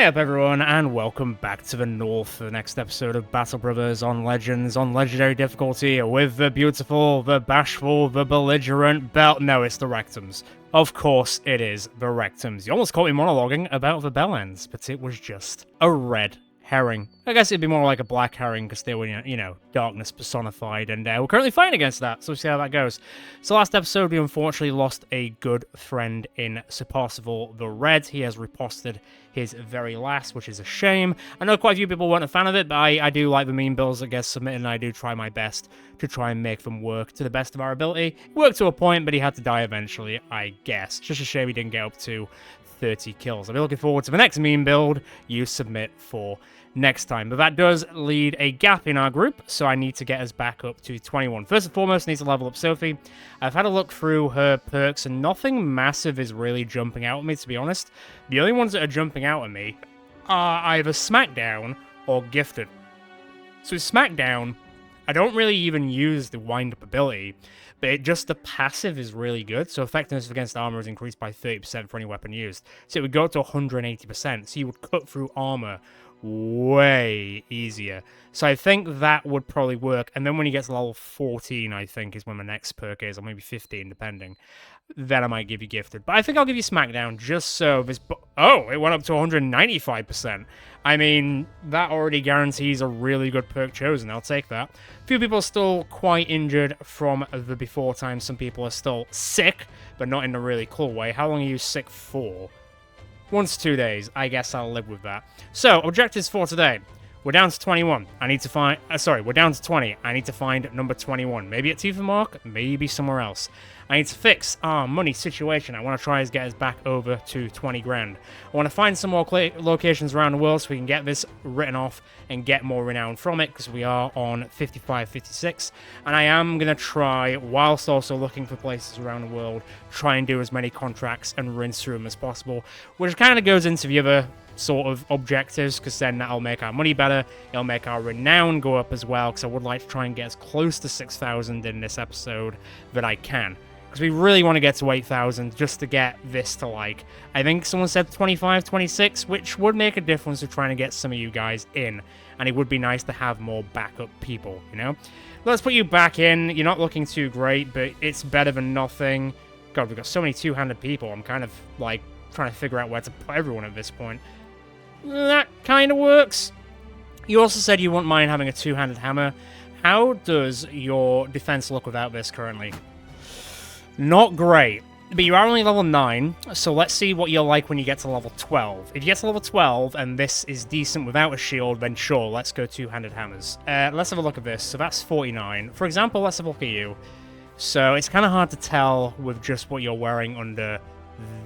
Hey up everyone, and welcome back to the North for the next episode of Battle Brothers on Legends on Legendary difficulty with the beautiful, the bashful, the belligerent No, it's the Rectums. Of course it is the Rectums. You almost caught me monologuing about the Bellends, but it was just a red herring. I guess it'd be more like a black herring because they were, you know, darkness personified, and we're currently fighting against that, so we'll see how that goes. So last episode, we unfortunately lost a good friend in Sir Parsifal the Red. He has riposted his very last, which is a shame. I know quite a few people weren't a fan of it, but I do like the meme builds that get submitted, and I do try my best to try and make them work to the best of our ability. It worked to a point, but he had to die eventually, I guess. Just a shame he didn't get up to 30 kills. I'll be looking forward to the next meme build you submit for next time. But that does lead a gap in our group, so I need to get us back up to 21. First and foremost, I need to level up Sophie. I've had a look through her perks, and nothing massive is really jumping out at me, to be honest. The only ones that are jumping out at me are either Smackdown or Gifted. So with Smackdown, I don't really even use the wind-up ability, but the passive is really good. So effectiveness against armor is increased by 30% for any weapon used. So it would go up to 180%, so you would cut through armor way easier. So I think that would probably work. And then when you get to level 14, I think, is when my next perk is, or maybe 15, depending. Then I might give you Gifted. But I think I'll give you Smackdown, just so this... Oh, it went up to 195%. I mean, that already guarantees a really good perk chosen. I'll take that. A few people are still quite injured from the before time. Some people are still sick, but not in a really cool way. How long are you sick for? 1 to 2 days. I guess I'll live with that. So, objectives for today. We're down to 21. I need to find... we're down to 20. I need to find number 21. Maybe at Tifa Mark, maybe somewhere else. I need to fix our money situation. I want to try and get us back over to 20 grand. I want to find some more locations around the world so we can get this written off and get more renown from it, because we are on 55, 56. And I am going to try, whilst also looking for places around the world, try and do as many contracts and rinse through them as possible, which kind of goes into the other sort of objectives, because then that'll make our money better, it'll make our renown go up as well, because I would like to try and get as close to 6,000 in this episode that I can, because we really want to get to 8,000 just to get this to, like, I think someone said 25, 26, which would make a difference to trying to get some of you guys in, and it would be nice to have more backup people, you know? Let's put you back in. You're not looking too great, but it's better than nothing. God, we've got so many two-handed people. I'm kind of, like, trying to figure out where to put everyone at this point. That kind of works. You also said you wouldn't mind having a two-handed hammer. How does your defense look without this currently? Not great. But you are only level 9, so let's see what you're like when you get to level 12. If you get to level 12 and this is decent without a shield, then sure, let's go two-handed hammers. Let's have a look at this. So that's 49. For example, let's have a look at you. So it's kind of hard to tell with just what you're wearing under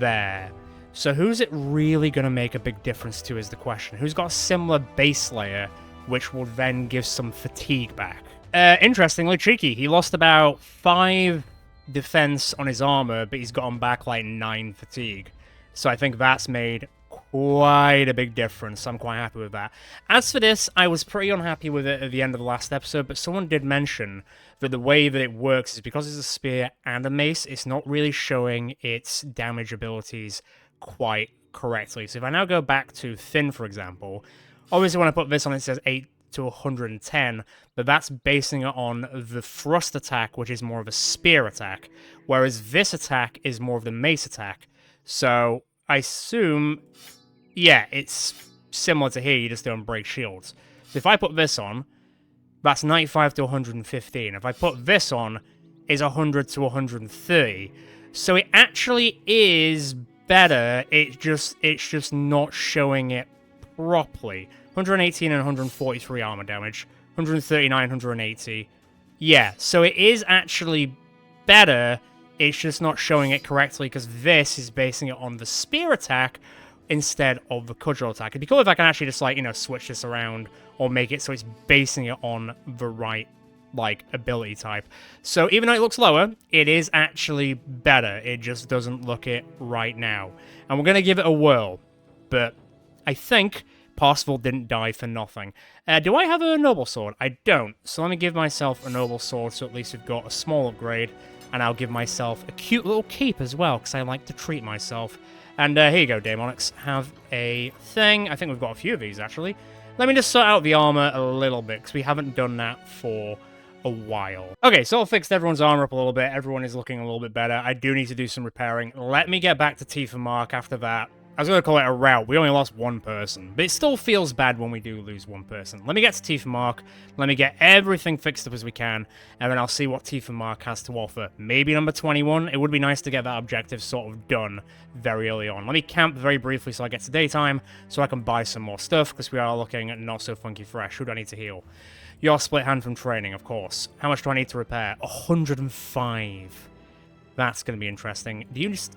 there. So who's it really going to make a big difference to is the question. Who's got a similar base layer, which will then give some fatigue back? Interestingly, Cheeky. He lost about 5 defense on his armor, but he's gotten back like 9 fatigue. So I think that's made quite a big difference. I'm quite happy with that. As for this, I was pretty unhappy with it at the end of the last episode, but someone did mention that the way that it works is because it's a spear and a mace, it's not really showing its damage abilities quite correctly. So if I now go back to Thin, for example, obviously when I put this on, it says 8 to 110, but that's basing it on the thrust attack, which is more of a spear attack, whereas this attack is more of the mace attack. So I assume, yeah, it's similar to here, you just don't break shields. So if I put this on, that's 95 to 115. If I put this on, it's 100 to 130. So it actually is better, it's just not showing it properly. 118 and 143 armor damage, 139, 180. Yeah, so it is actually better, it's just not showing it correctly because this is basing it on the spear attack instead of the cudgel attack. It'd be cool if I can actually just, like, you know, switch this around or make it so it's basing it on the right, like, ability type. So even though it looks lower, it is actually better. It just doesn't look it right now. And we're going to give it a whirl. But I think Parsifal didn't die for nothing. Do I have a noble sword? I don't. So let me give myself a noble sword so at least we've got a small upgrade. And I'll give myself a cute little cape as well, because I like to treat myself. And here you go, Daemonics. Have a thing. I think we've got a few of these, actually. Let me just sort out the armor a little bit, because we haven't done that for a while. Okay, so I've fixed everyone's armor up a little bit. Everyone is looking a little bit better. I do need to do some repairing. Let me get back to Tifa Mark after that. I was going to call it a rout. We only lost one person, but it still feels bad when we do lose one person. Let me get to Tifa Mark. Let me get everything fixed up as we can, and then I'll see what Tifa Mark has to offer. Maybe number 21. It would be nice to get that objective sort of done very early on. Let me camp very briefly so I get to daytime, so I can buy some more stuff, because we are looking at not so funky fresh. Who do I need to heal? Your split hand from training, of course. How much do I need to repair? 105. That's going to be interesting.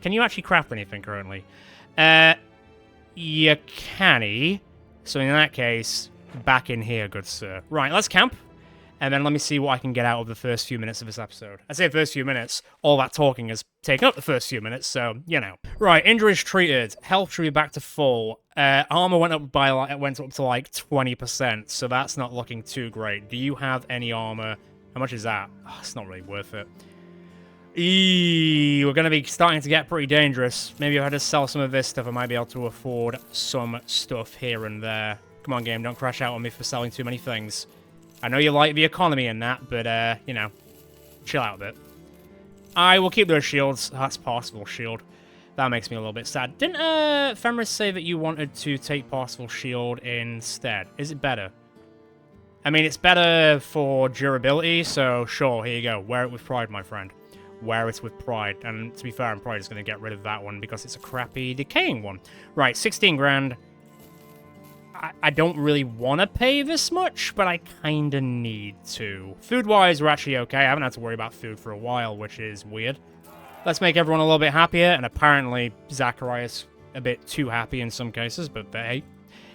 Can you actually craft anything currently? You canny. So in that case, back in here, good sir. Right, let's camp. And then let me see what I can get out of the first few minutes of this episode. I say first few minutes, all that talking has taken up the first few minutes, so, you know. Right, injuries treated. Health should be back to full. Armor went up to like 20%, so that's not looking too great. Do you have any armor? How much is that? Oh, it's not really worth it. We're going to be starting to get pretty dangerous. Maybe if I just sell some of this stuff, I might be able to afford some stuff here and there. Come on, game, don't crash out on me for selling too many things. I know you like the economy and that, but, you know, chill out a bit. I will keep those shields. That's Parsifal shield. That makes me a little bit sad. Didn't, Fenris say that you wanted to take Parsifal shield instead? Is it better? I mean, it's better for durability, so sure, here you go. Wear it with pride, my friend. Wear it with pride. And to be fair, I'm probably just going to get rid of that one because it's a crappy decaying one. Right, 16 grand. I don't really want to pay this much, but I kind of need to. Food-wise, we're actually okay. I haven't had to worry about food for a while, which is weird. Let's make everyone a little bit happier, and apparently Zacharias a bit too happy in some cases, but hey,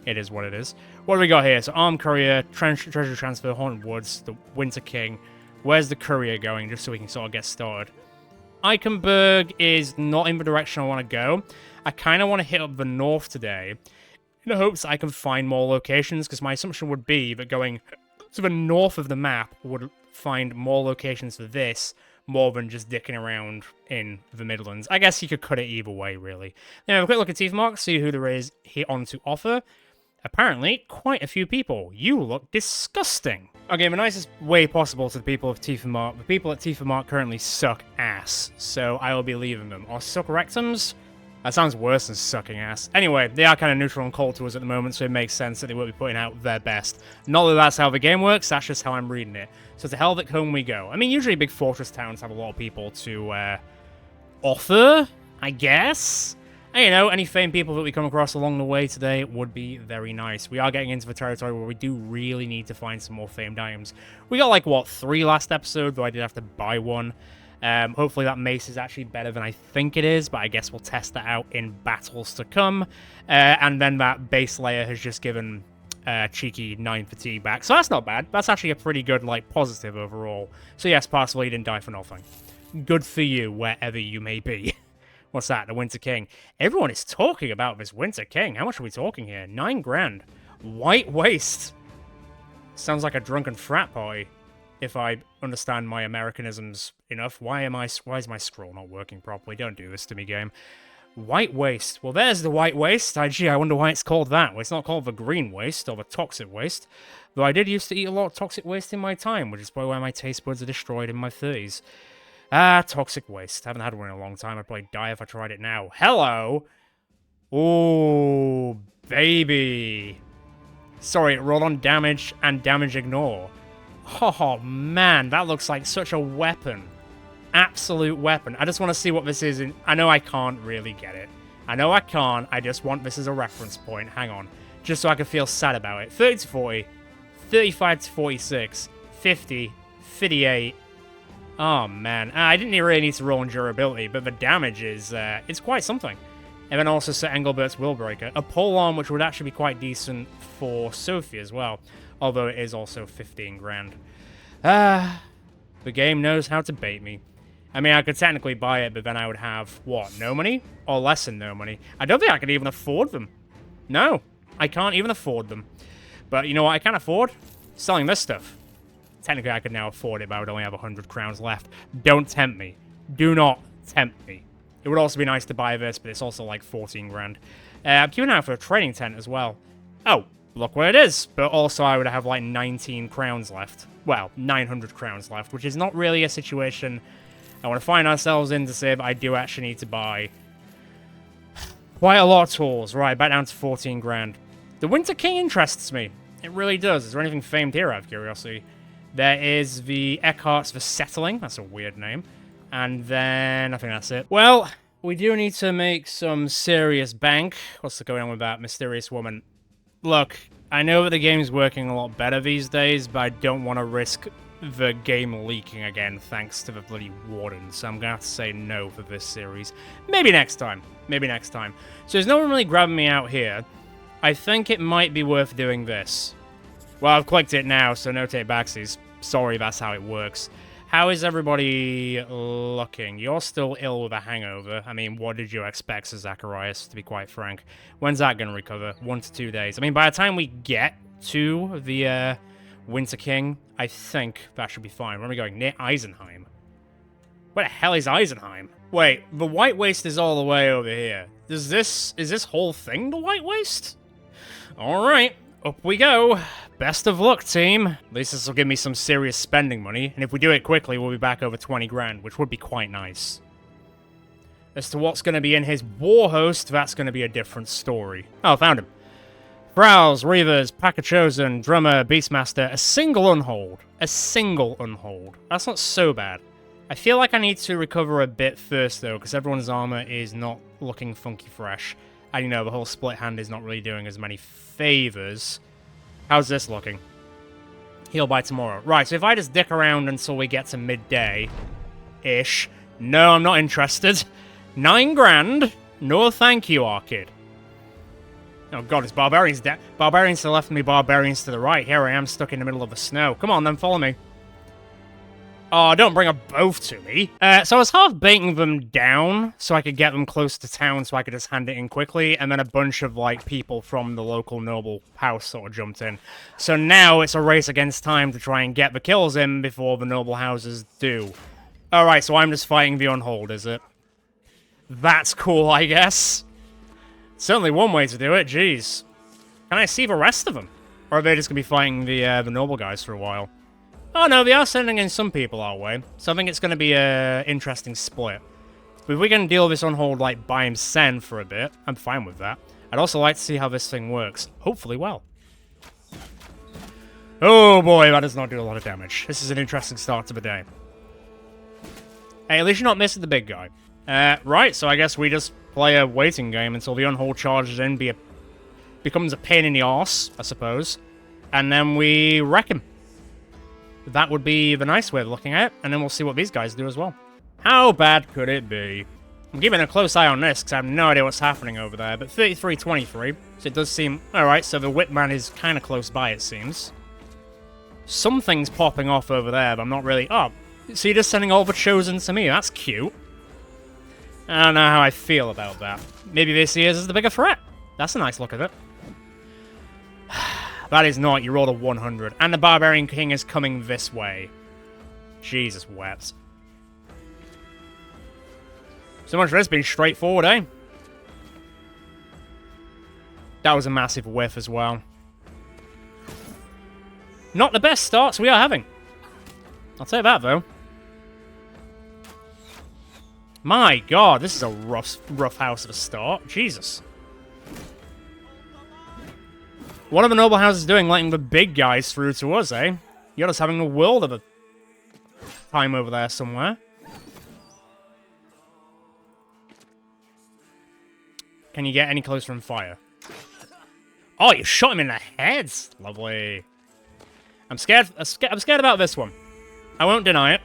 it is what it is. What do we got here? So Armed Courier, Treasure Transfer, Haunted Woods, the Winter King. Where's the courier going, just so we can sort of get started? Eichenberg is not in the direction I want to go. I kind of want to hit up the north today, in the hopes I can find more locations, because my assumption would be that going to the north of the map would find more locations for this, more than just dicking around in the Midlands. I guess you could cut it either way, really. Now, have a quick look at Tifa Mark, see who there is here on to offer. Apparently, quite a few people. You look disgusting. Okay, the nicest way possible to the people of Tifa Mark. The people at Tifa Mark currently suck ass, so I will be leaving them. Or suck rectums? That sounds worse than sucking ass. Anyway, they are kind of neutral and cold to us at the moment, so it makes sense that they will be putting out their best. Not that that's how the game works, that's just how I'm reading it. So to Helvik home we go. I mean, usually big fortress towns have a lot of people to offer, I guess. And, you know, any famed people that we come across along the way today would be very nice. We are getting into the territory where we do really need to find some more famed items. We got, like, what, 3 last episode, though I did have to buy one. Hopefully that mace is actually better than I think it is, but I guess we'll test that out in battles to come. And then that base layer has just given cheeky 9 fatigue back, so that's not bad. That's actually a pretty good, like, positive overall. So yes, Parsifal, you didn't die for nothing. Good for you, wherever you may be. What's that? The Winter King. Everyone is talking about this Winter King. How much are we talking here? 9 grand. White waist. Sounds like a drunken frat party. If I understand my Americanisms enough. Why is my scroll not working properly? Don't do this to me, game. White waist. Well, there's the white waist. Gee, I wonder why it's called that. Well, it's not called the green waist or the toxic waste. Though I did used to eat a lot of toxic waste in my time, which is probably why my taste buds are destroyed in my 30s. Ah, toxic waste. Haven't had one in a long time. I'd probably die if I tried it now. Hello! Ooh, baby. Sorry, roll on damage and damage ignore. Oh, man, that looks like such a weapon. Absolute weapon. I just want to see what this is. I know I can't really get it. I know I can't. I just want this as a reference point. Hang on. Just so I can feel sad about it. 30 to 40. 35 to 46. 50. 58. Oh, man. I didn't really need to roll on durability, but the damage is, it's quite something. And then also Sir Engelbert's Willbreaker. A pole-arm, which would actually be quite decent for Sophie as well. Although it is also 15 grand. The game knows how to bait me. I mean, I could technically buy it, but then I would have, what, no money? Or less than no money? I don't think I could even afford them. No, I can't even afford them. But you know what I can afford? Selling this stuff. Technically, I could now afford it, but I would only have 100 crowns left. Don't tempt me. Do not tempt me. It would also be nice to buy this, but it's also like 14 grand. I'm queuing out for a training tent as well. Oh, look where it is. But also I would have like 19 crowns left. Well, 900 crowns left, which is not really a situation I want to find ourselves in to say, but I do actually need to buy quite a lot of tools. Right, back down to 14 grand. The Winter King interests me. It really does. Is there anything famed here out of curiosity? There is the Eckhart's for Settling. That's a weird name. And then I think that's it. Well, we do need to make some serious bank. What's going on with that mysterious woman? Look, I know that the game's working a lot better these days, but I don't want to risk the game leaking again thanks to the bloody warden, so I'm gonna have to say no for this series. Maybe next time. Maybe next time. So there's no one really grabbing me out here. I think it might be worth doing this. Well, I've clicked it now, so no take backsies. Sorry, that's how it works. How is everybody looking? You're still ill with a hangover. I mean, what did you expect, Zacharias, to be quite frank? When's that going to recover? 1 to 2 days. I mean, by the time we get to the Winter King, I think that should be fine. Where are we going? Near Eisenheim. Where the hell is Eisenheim? Wait, the White Waste is all the way over here. Is this whole thing the White Waste? Alright, up we go. Best of luck, team. At least this will give me some serious spending money, and if we do it quickly, we'll be back over 20 grand, which would be quite nice. As to what's going to be in his war host, that's going to be a different story. Oh, found him. Frowls, Reavers, Pack of Chosen, Drummer, Beastmaster, a single unhold. A single unhold. That's not so bad. I feel like I need to recover a bit first, though, because everyone's armor is not looking funky fresh. And, you know, the whole split hand is not really doing as many favors. How's this looking? Heal by tomorrow. Right, so if I just dick around until we get to midday-ish. No, I'm not interested. 9 grand? No thank you, Arcade. Oh god, it's barbarians dead. Barbarians to the left of me, barbarians to the right. Here I am, stuck in the middle of the snow. Come on, then, follow me. Oh, don't bring them both to me. So I was half baiting them down so I could get them close to town so I could just hand it in quickly, and then a bunch of, like, people from the local noble house sort of jumped in. So now it's a race against time to try and get the kills in before the noble houses do. Alright, so I'm just fighting the unhold, is it? That's cool, I guess. Certainly one way to do it, jeez. Can I see the rest of them? Or are they just going to be fighting the noble guys for a while? Oh no, they are sending in some people our way, so I think it's going to be an interesting split. But if we can deal with this unhold, like, by himself for a bit, I'm fine with that. I'd also like to see how this thing works. Hopefully well. Oh boy, that does not do a lot of damage. This is an interesting start to the day. Hey, at least you're not missing the big guy. Right, so I guess we just play a waiting game until the unhold charges in, becomes a pain in the arse, I suppose. And then we wreck him. That would be the nice way of looking at it, and then we'll see what these guys do as well. How bad could it be? I'm keeping a close eye on this, because I have no idea what's happening over there, but 33-23, so it does seem... Alright, so the Whipman is kind of close by, it seems. Something's popping off over there, but I'm not really... Oh, so you're just sending all the Chosen to me, that's cute. I don't know how I feel about that. Maybe this year's is the bigger threat. That's a nice look of it. That is not. You rolled a 100. And the Barbarian King is coming this way. Jesus wept. So much for this being straightforward, eh? That was a massive whiff as well. Not the best starts we are having. I'll tell you that, though. My god, this is a rough house of a start. Jesus. What are the noble houses doing, letting the big guys through to us, eh? You're just having a world of a time over there somewhere. Can you get any closer from fire? Oh, you shot him in the head! Lovely. I'm scared about this one. I won't deny it.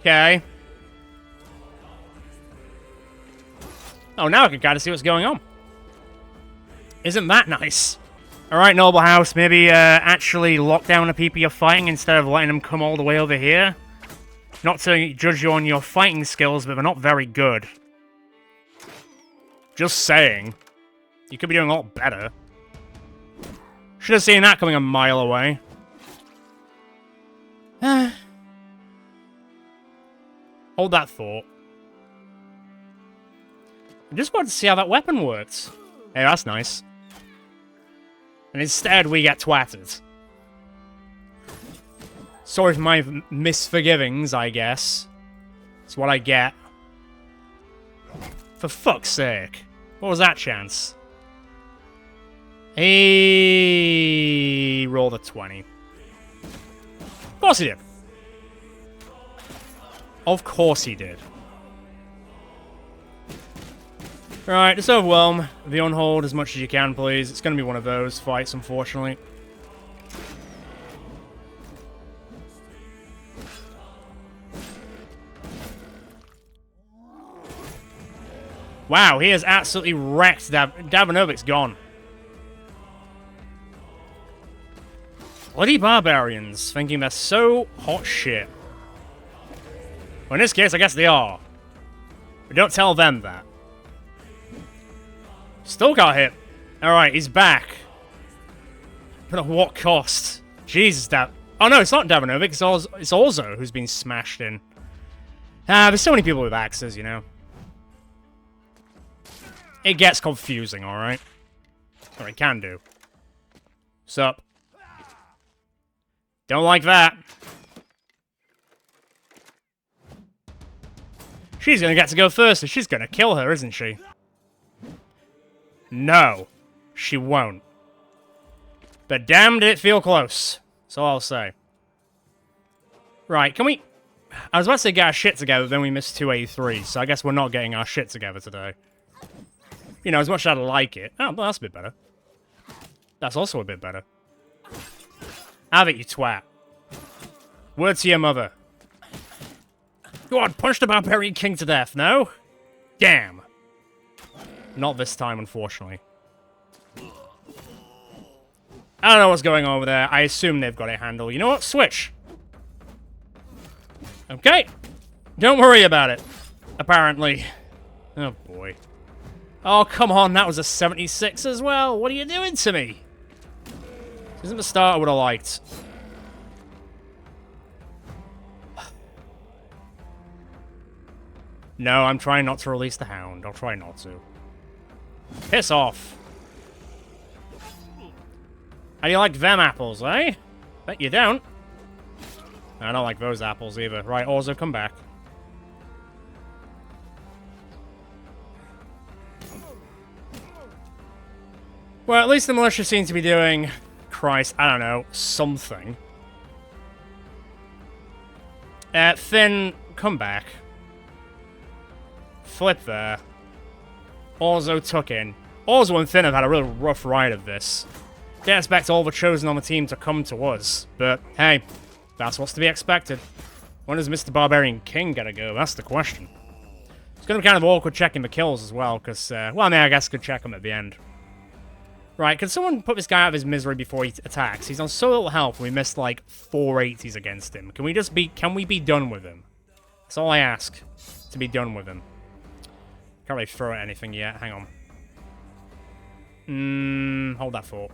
Okay. Oh, now I can kind of see what's going on. Isn't that nice? Alright, Noble House, maybe actually lock down the people you're fighting instead of letting them come all the way over here. Not to judge you on your fighting skills, but they're not very good. Just saying. You could be doing a lot better. Should have seen that coming a mile away. Hold that thought. I just wanted to see how that weapon worked. Hey, that's nice. And instead, we get twatted. Sorry for my misforgivings, I guess. It's what I get. For fuck's sake. What was that chance? He rolled a 20. Of course he did. Of course he did. Right, just overwhelm the unhold as much as you can, please. It's going to be one of those fights, unfortunately. Wow, he has absolutely wrecked Davanovic's gone. Bloody barbarians, thinking they're so hot shit. Well, in this case, I guess they are. But don't tell them that. Still got hit. Alright, he's back. But at what cost? Jesus, oh no, it's not Davanovic, it's Orzo who's been smashed in. There's so many people with axes, you know. It gets confusing, alright? Or it can do. Sup? Don't like that. She's gonna get to go first, and she's gonna kill her, isn't she? No, she won't. But damn did it feel close. That's all I'll say. Right, can we... I was about to say get our shit together, then we missed 283, so I guess we're not getting our shit together today. You know, as much as I'd like it. Oh, well, that's a bit better. That's also a bit better. Have it, you twat. Word to your mother. Go on, punch the Barbarian King to death, no? Damn. Not this time, unfortunately. I don't know what's going on over there. I assume they've got it handled. You know what? Switch. Okay. Don't worry about it. Apparently. Oh, boy. Oh, come on. That was a 76 as well. What are you doing to me? This isn't the start I would have liked. No, I'm trying not to release the hound. I'll try not to. Piss off. How do you like them apples, eh? Bet you don't. I don't like those apples either. Right, Orzo, come back. Well, at least the militia seem to be doing... Christ, I don't know, something. Finn, come back. Flip there. Orzo took in. Orzo and Finn have had a real rough ride of this. Didn't expect all the chosen on the team to come to us, but hey, that's what's to be expected. When is Mr. Barbarian King gonna go? That's the question. It's gonna be kind of awkward checking the kills as well, because, well, I mean, I guess I could check them at the end. Right, can someone put this guy out of his misery before he attacks? He's on so little health, we missed like 480s against him. Can we just be, can we be done with him? That's all I ask, to be done with him. Can't really throw at anything yet, hang on. Hold that thought.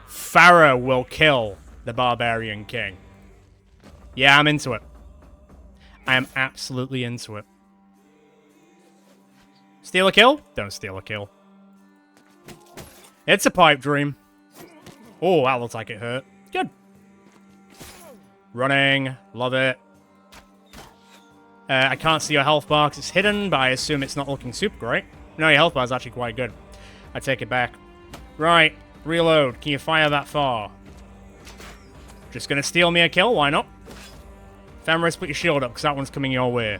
Pharaoh will kill the Barbarian King. Yeah, I'm into it. I am absolutely into it. Steal a kill? Don't steal a kill. It's a pipe dream. Oh, that looks like it hurt. Good. Running. Love it. I can't see your health bar because it's hidden, but I assume it's not looking super great. No, your health bar is actually quite good. I take it back. Right. Reload. Can you fire that far? Just gonna steal me a kill? Why not? Fenris, put your shield up because that one's coming your way.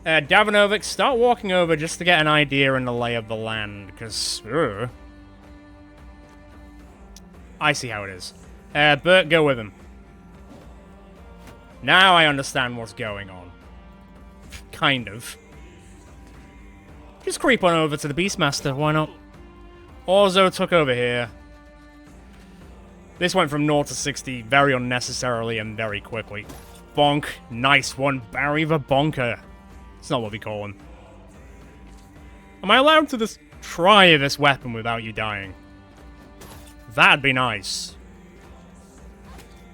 Davanovic, start walking over just to get an idea in the lay of the land, because... I see how it is. Bert, go with him. Now I understand what's going on. Kind of. Just creep on over to the Beastmaster, why not? Orzo took over here. This went from 0 to 60 very unnecessarily and very quickly. Bonk. Nice one, Barry the Bonker. It's not what we call him. Am I allowed to just try this weapon without you dying? That'd be nice.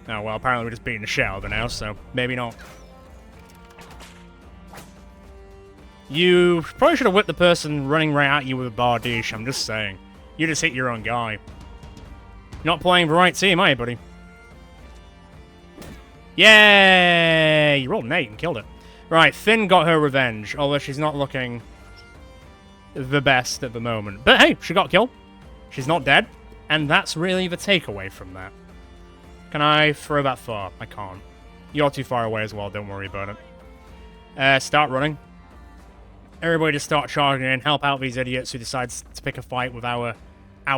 Oh, well, apparently we're just beating the shit out of her now, so maybe not. You probably should have whipped the person running right at you with a bardiche, I'm just saying. You just hit your own guy. Not playing the right team, are you, buddy? Yay! You rolled an 8 and killed it. Right, Finn got her revenge, although she's not looking the best at the moment. But hey, she got killed. She's not dead. And that's really the takeaway from that. Can I throw that far? I can't. You're too far away as well, don't worry about it. Start running. Everybody just start charging in, help out these idiots who decide to pick a fight with our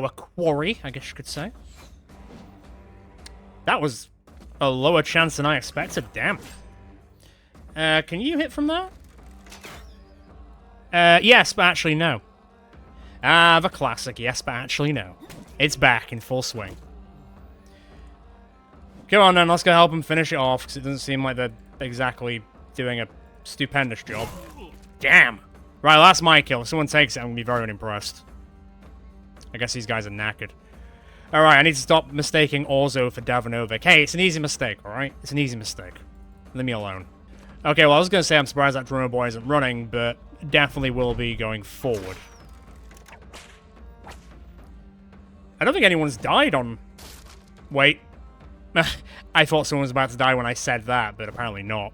quarry, I guess you could say. That was a lower chance than I expected, damn. Can you hit from there? Yes, but actually no. Ah, the classic, yes, but actually no. It's back in full swing. Come on then, let's go help them finish it off, because it doesn't seem like they're exactly doing a stupendous job. Damn! Right, that's my kill. If someone takes it, I'm going to be very unimpressed. I guess these guys are knackered. Alright, I need to stop mistaking Orzo for Davanovic. Hey, it's an easy mistake, alright? It's an easy mistake. Leave me alone. Okay, well, I was going to say I'm surprised that Drummer Boy isn't running, but definitely will be going forward. I don't think anyone's died on... Wait. I thought someone was about to die when I said that, but apparently not.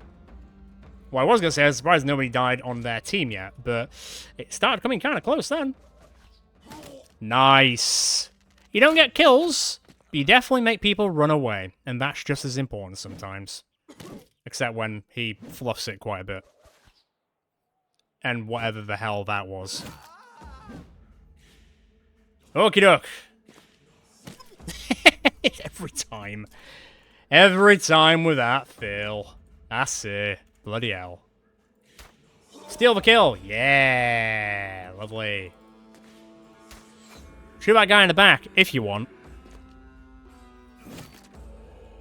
Well, I was going to say I was surprised nobody died on their team yet, but it started coming kind of close then. Nice. You don't get kills, but you definitely make people run away, and that's just as important sometimes. Except when he fluffs it quite a bit. And whatever the hell that was. Okie doke. Every time. Every time with that fail. I say, bloody hell. Steal the kill. Yeah, lovely. Shoot that guy in the back, if you want.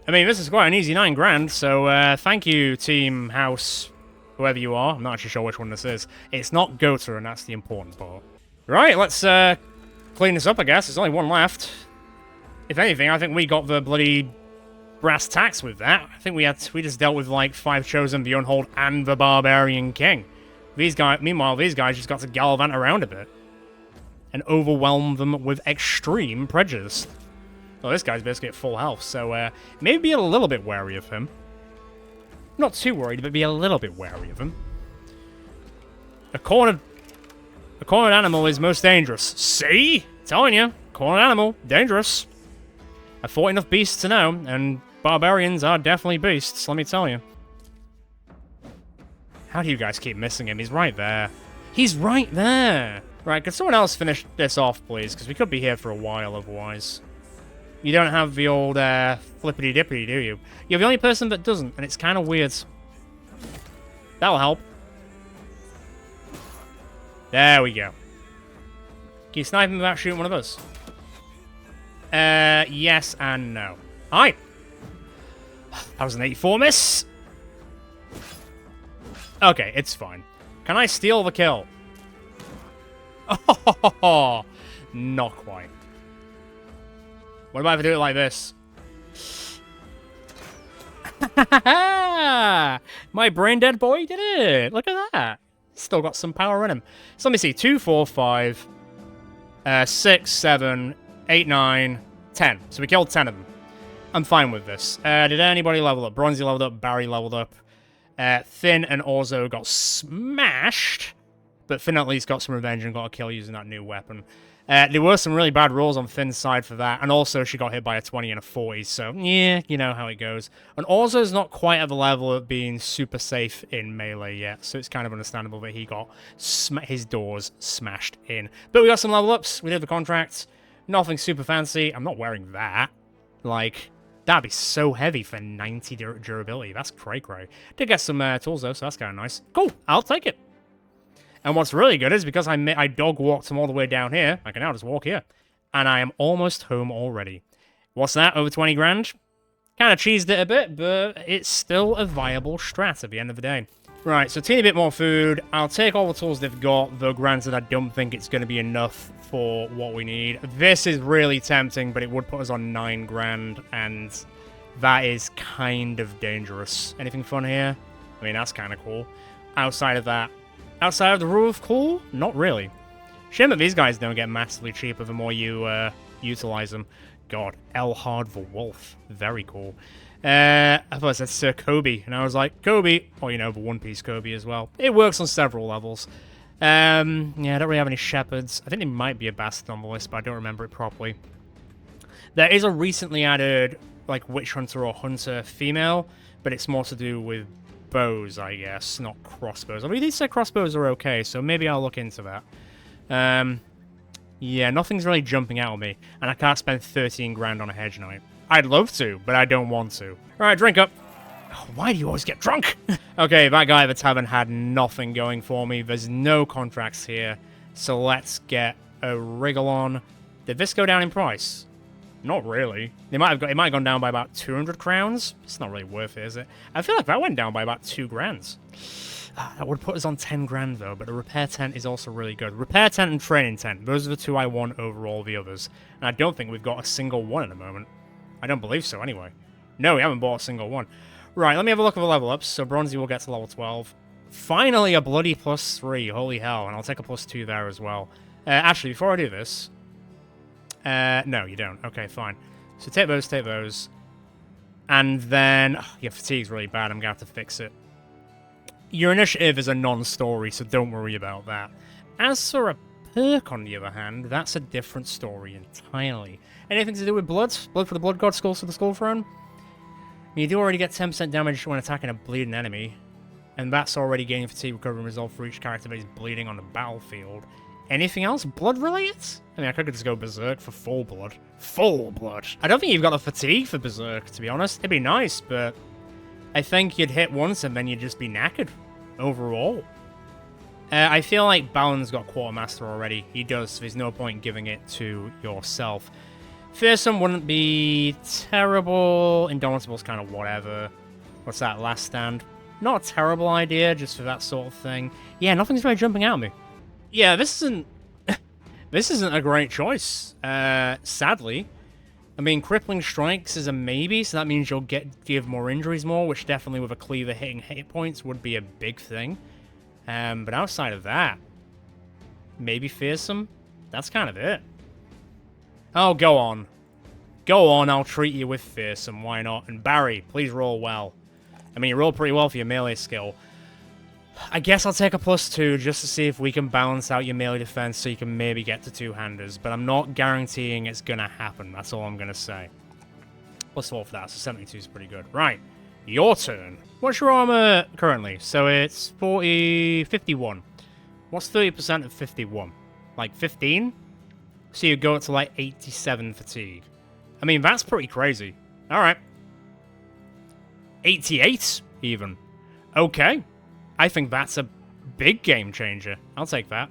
I mean, this is quite an easy 9 grand, so thank you, Team House, whoever you are. I'm not actually sure which one this is. It's not Gota, and that's the important part. Right, let's clean this up, I guess. There's only one left. If anything, I think we got the bloody brass tacks with that. I think we just dealt with, like, 5 Chosen, the Unhold, and the Barbarian King. Meanwhile, these guys just got to gallivant around a bit. And overwhelm them with extreme prejudice. Well, this guy's basically at full health, so maybe be a little bit wary of him. Not too worried, but be a little bit wary of him. A cornered animal is most dangerous. See? Telling you. Cornered animal. Dangerous. I fought enough beasts to know, and barbarians are definitely beasts, let me tell you. How do you guys keep missing him? He's right there. He's right there! Right, could someone else finish this off, please? Because we could be here for a while otherwise. You don't have the old flippity-dippity, do you? You're the only person that doesn't, and it's kind of weird. That'll help. There we go. Can you snipe him without shooting one of us? Yes and no. Hi! That was an 84 miss. Okay, it's fine. Can I steal the kill? Oh, not quite. What about if I do it like this? My brain dead boy did it! Look at that! Still got some power in him. So let me see. 2, 4, 5, 6, 7, 8, 9, 10. So we killed 10 of them. I'm fine with this. Did anybody level up? Bronzy leveled up. Barry leveled up. Finn and Orzo got smashed. But Finn at least got some revenge and got a kill using that new weapon. There were some really bad rolls on Finn's side for that. And also she got hit by a 20 and a 40. So, yeah, you know how it goes. And Orzo's not quite at the level of being super safe in melee yet. So it's kind of understandable that he got his doors smashed in. But we got some level ups. We did the contract. Nothing super fancy. I'm not wearing that. Like, that'd be so heavy for 90 durability. That's cray-cray. Did get some tools, though, so that's kind of nice. Cool. I'll take it. And what's really good is because I dog-walked him all the way down here, I can now just walk here. And I am almost home already. What's that? Over 20 grand? Kind of cheesed it a bit, but it's still a viable strat at the end of the day. Right, so a teeny bit more food. I'll take all the tools they've got, though granted I don't think it's going to be enough for what we need. This is really tempting, but it would put us on 9 grand, and That is kind of dangerous. Anything fun here? I mean, that's kind of cool. Outside of that, outside of the rule of cool, not really. Shame that these guys don't get massively cheaper the more you utilize them. God, Elhard the Wolf. Very cool. I thought it said Sir Kobe, and I was like, Kobe, or, you know, the One Piece Kobe as well. It works on several levels. Yeah, I don't really have any shepherds. I think there might be a bastard on the list, but I don't remember it properly. There is a recently added, like, witch hunter or hunter female, but it's more to do with bows, I guess, not crossbows. I mean, these say crossbows are okay, so maybe I'll look into that. Yeah, nothing's really jumping out at me, and I can't spend 13 grand on a hedge knight. I'd love to, but I don't want to. Alright, drink up. Oh, why do you always get drunk? Okay, that guy at the tavern had nothing going for me. There's no contracts here, so let's get a wriggle on. Did this go down in price? Not really. It might have gone down by about 200 crowns. It's not really worth it, is it? I feel like that went down by about 2 grand. That would put us on 10 grand, though, but the repair tent is also really good. Repair tent and training tent, those are the two I want over all the others. And I don't think we've got a single one at the moment. I don't believe so, anyway. No, we haven't bought a single one. Right, let me have a look at the level ups. So Bronzy will get to level 12. Finally, a bloody +3. Holy hell, and I'll take a +2 there as well. Actually, before I do this... no, you don't. Okay, fine. So take those. And then... Oh, your fatigue's really bad. I'm going to have to fix it. Your initiative is a non-story, so don't worry about that. As for a perk, on the other hand, that's a different story entirely. Anything to do with blood? Blood for the blood god, skulls for the skull throne? You do already get 10% damage when attacking a bleeding enemy, and that's already gaining fatigue, recovery, and resolve for each character that is bleeding on the battlefield. Anything else blood-related? I mean, I could just go Berserk for full blood. Full blood! I don't think you've got the fatigue for Berserk, to be honest. It'd be nice, but I think you'd hit once and then you'd just be knackered. Overall. I feel like Balan's got Quartermaster already. He does, so there's no point giving it to yourself. Fearsome wouldn't be terrible. Indomitable's kind of whatever. What's that, Last Stand? Not a terrible idea, just for that sort of thing. Yeah, nothing's really jumping out at me. Yeah, this isn't... this isn't a great choice, sadly. I mean, Crippling Strikes is a maybe, so that means you'll give more injuries more, which definitely with a cleaver hitting hit points would be a big thing. But outside of that, maybe Fearsome? That's kind of it. Oh, go on. Go on, I'll treat you with Fearsome, why not? And Barry, please roll well. I mean, you roll pretty well for your melee skill. I guess I'll take a +2 just to see if we can balance out your melee defense so you can maybe get to two-handers, but I'm not guaranteeing it's gonna happen, that's all I'm gonna say. +4 for that, so 72 is pretty good. Right, your turn. What's your armor currently? So it's 51. What's 30% of 51? Like 15? So you go up to like 87 fatigue. I mean, that's pretty crazy. Alright. 88, even. Okay. I think that's a big game changer. I'll take that.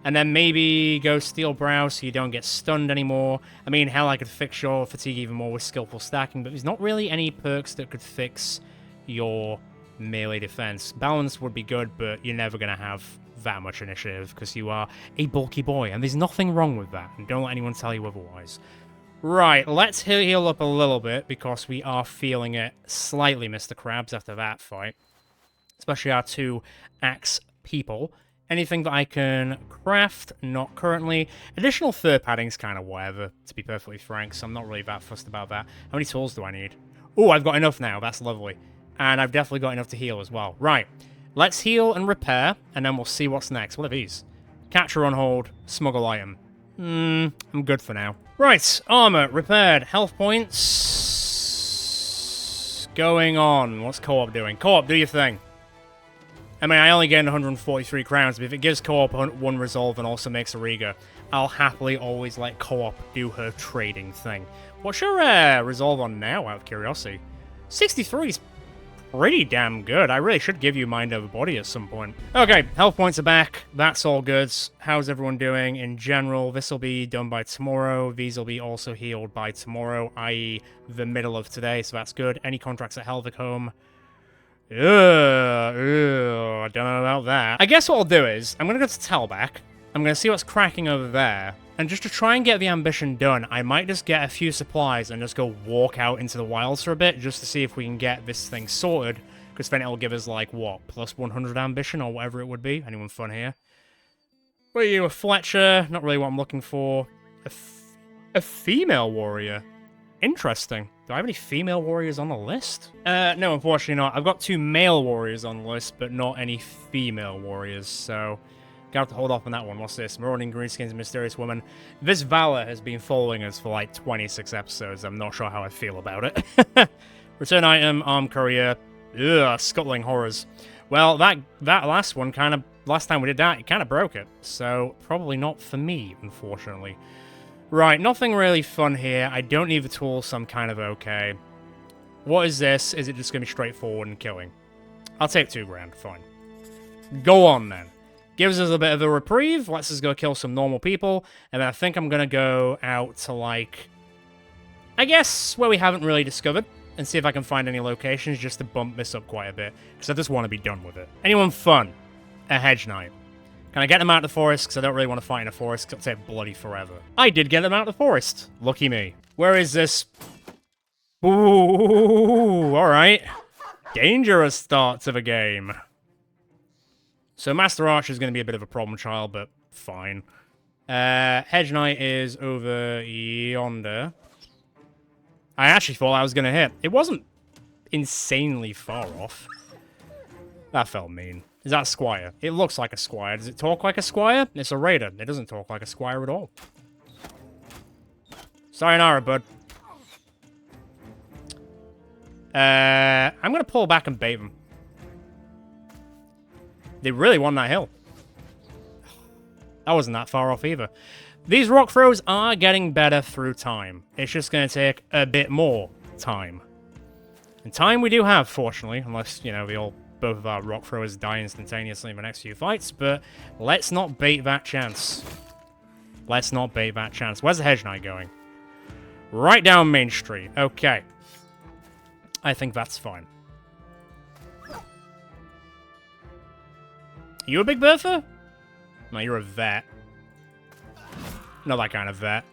And then maybe go Steel Brow so you don't get stunned anymore. I mean, hell, I could fix your fatigue even more with Skillful Stacking, but there's not really any perks that could fix your melee defense. Balance would be good, but you're never going to have that much initiative because you are a bulky boy, and there's nothing wrong with that, and don't let anyone tell you otherwise. Right, let's heal up a little bit because we are feeling it slightly, Mr. Krabs, after that fight. Especially our two axe people. Anything that I can craft? Not currently. Additional fur padding's kind of whatever, to be perfectly frank, so I'm not really that fussed about that. How many tools do I need? Oh, I've got enough now. That's lovely. And I've definitely got enough to heal as well. Right. Let's heal and repair, and then we'll see what's next. What are these? Capture on hold. Smuggle item. I'm good for now. Right. Armor. Repaired. Health points. Going on. What's co-op doing? Co-op, do your thing. I mean, I only gained 143 crowns, but if it gives co-op 1 resolve and also makes a Riga, I'll happily always let co-op do her trading thing. What's your resolve on now, out of curiosity? 63 is pretty damn good. I really should give you Mind Over Body at some point. Okay, health points are back. That's all good. How's everyone doing in general? This will be done by tomorrow. These will be also healed by tomorrow, i.e. the middle of today, so that's good. Any contracts at Helvig Home? I don't know about that. I guess what I'll do is, I'm going to go to Talback, I'm going to see what's cracking over there. And just to try and get the ambition done, I might just get a few supplies and just go walk out into the wilds for a bit, just to see if we can get this thing sorted. Because then it'll give us, like, what, plus 100 ambition or whatever it would be. Anyone fun here? What are you, a Fletcher? Not really what I'm looking for. A female warrior. Interesting. Do I have any female warriors on the list? No, unfortunately not. I've got 2 male warriors on the list, but not any female warriors, so... Gotta have to hold off on that one. What's this? Marauding Greenskins, Mysterious Woman. This Valor has been following us for like 26 episodes. I'm not sure how I feel about it. Return item, arm courier. Ugh, scuttling horrors. Well, that last one kind of... Last time we did that, it kind of broke it. So, probably not for me, unfortunately. Right, nothing really fun here. I don't need the tools, so I'm kind of okay. What is this? Is it just going to be straightforward and killing? I'll take 2 grand, fine. Go on, then. Gives us a bit of a reprieve, lets us go kill some normal people, and then I think I'm going to go out to, like... I guess where we haven't really discovered, and see if I can find any locations just to bump this up quite a bit, because I just want to be done with it. Anyone fun? A hedge knight. Can I get them out of the forest? Because I don't really want to fight in a forest, because it'll take bloody forever. I did get them out of the forest. Lucky me. Where is this? Ooh, alright. Dangerous start to the game. So Master Archer is going to be a bit of a problem child, but fine. Hedge Knight is over yonder. I actually thought I was going to hit. It wasn't insanely far off. That felt mean. Is that a squire? It looks like a squire. Does it talk like a squire? It's a raider. It doesn't talk like a squire at all. Sayonara, bud. I'm going to pull back and bait them. They really won that hill. That wasn't that far off either. These rock throws are getting better through time. It's just going to take a bit more time. And time we do have, fortunately, unless, you know, both of our rock throwers die instantaneously in the next few fights, but let's not bait that chance. Let's not bait that chance. Where's the Hedge Knight going? Right down Main Street. Okay. I think that's fine. You a Big Bertha? No, you're a vet. Not that kind of vet.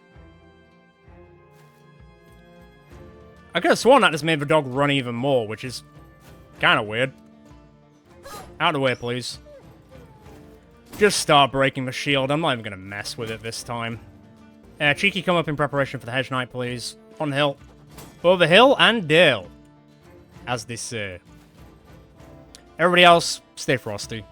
I could have sworn that just made the dog run even more, which is kind of weird. Out of the way, please. Just start breaking the shield. I'm not even going to mess with it this time. Cheeky, come up in preparation for the Hedge Knight, please. On the hill. Over hill and dale. As they say. Everybody else, stay frosty.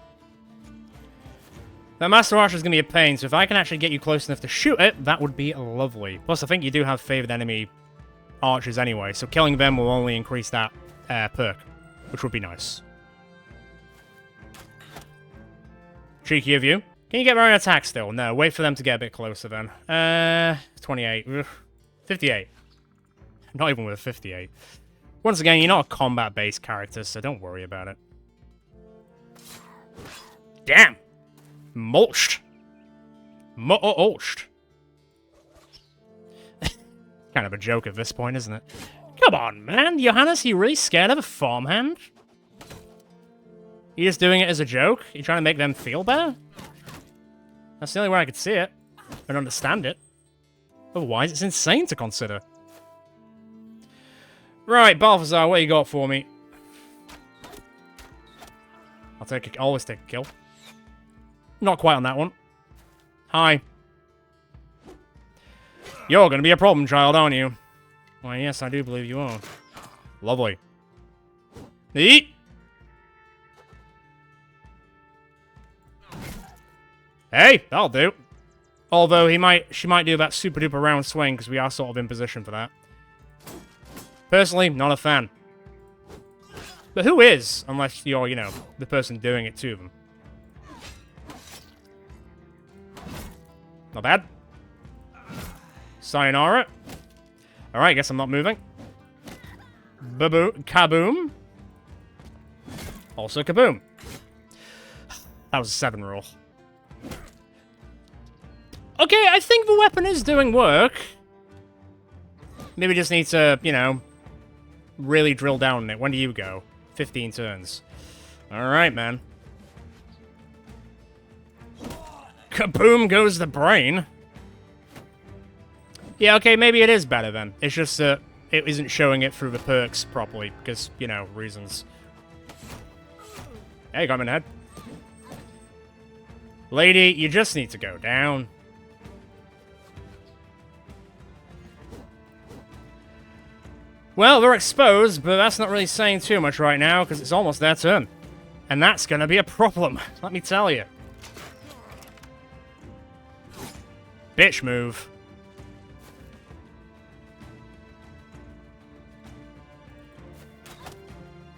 That Master Archer is going to be a pain, so if I can actually get you close enough to shoot it, that would be lovely. Plus, I think you do have favored enemy archers anyway, so killing them will only increase that perk, which would be nice. Cheeky of you. Can you get my own attack still? No, wait for them to get a bit closer then. 28. Ugh. 58. Not even with a 58. Once again, you're not a combat-based character, so don't worry about it. Damn! Mulched. Mulched. Kind of a joke at this point, isn't it? Come on, man. Johannes, you really scared of a farmhand? You just doing it as a joke? You trying to make them feel better? That's the only way I could see it. And understand it. Otherwise, it's insane to consider. Right, Balthazar, what you got for me? I'll always take a kill. Not quite on that one. Hi. You're gonna be a problem child, aren't you? Why, yes, I do believe you are. Lovely. Eat! Hey, that'll do. Although she might do that super duper round swing, because we are sort of in position for that. Personally, not a fan. But who is? Unless you're, you know, the person doing it to them. Not bad. Sayonara. Alright, guess I'm not moving. Kaboom. Also kaboom. That was a 7 roll. Okay, I think the weapon is doing work. Maybe just need to, you know, really drill down on it. When do you go? 15 turns. Alright, man. Kaboom goes the brain. Yeah, okay, maybe it is better then. It's just that it isn't showing it through the perks properly, because, you know, reasons. Hey, got him in the head. Lady, you just need to go down. Well, they're exposed, but that's not really saying too much right now, because it's almost their turn. And that's gonna be a problem, let me tell you. Bitch move.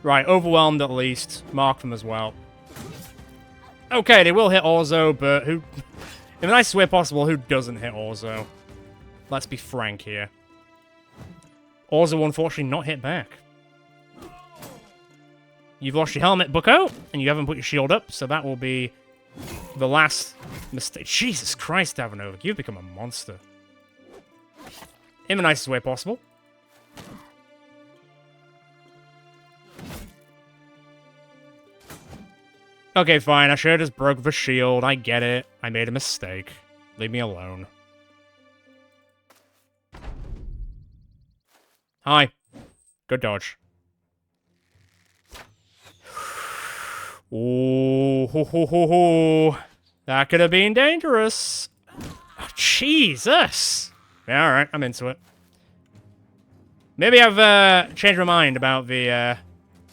Right, overwhelmed at least. Mark them as well. Okay, they will hit Orzo, but who... in the nicest way possible, who doesn't hit Orzo? Let's be frank here. Orzo, unfortunately, not hit back. You've lost your helmet, bucko, and you haven't put your shield up, so that will be the last mistake. Jesus Christ, Davanovic, you've become a monster. In the nicest way possible. Okay, fine, I should have just broke the shield. I get it. I made a mistake. Leave me alone. Hi. Good dodge. Ooh, ho, ho, ho, ho. That could have been dangerous. Oh, Jesus. Yeah, alright, I'm into it. Maybe I've changed my mind about the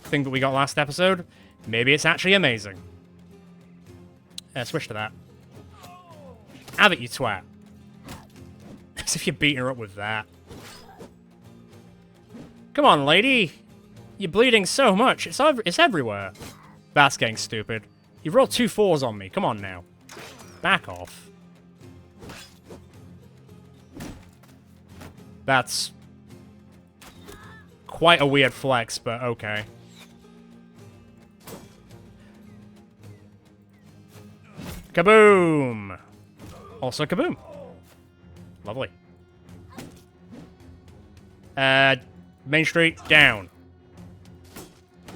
thing that we got last episode. Maybe it's actually amazing. Switch to that. Have it, you twat. As if you're beating her up with that. Come on, lady. You're bleeding so much. It's everywhere. That's getting stupid. You've rolled 2 4s on me. Come on now. Back off. That's quite a weird flex, but okay. Kaboom! Also kaboom. Lovely. Main Street, down.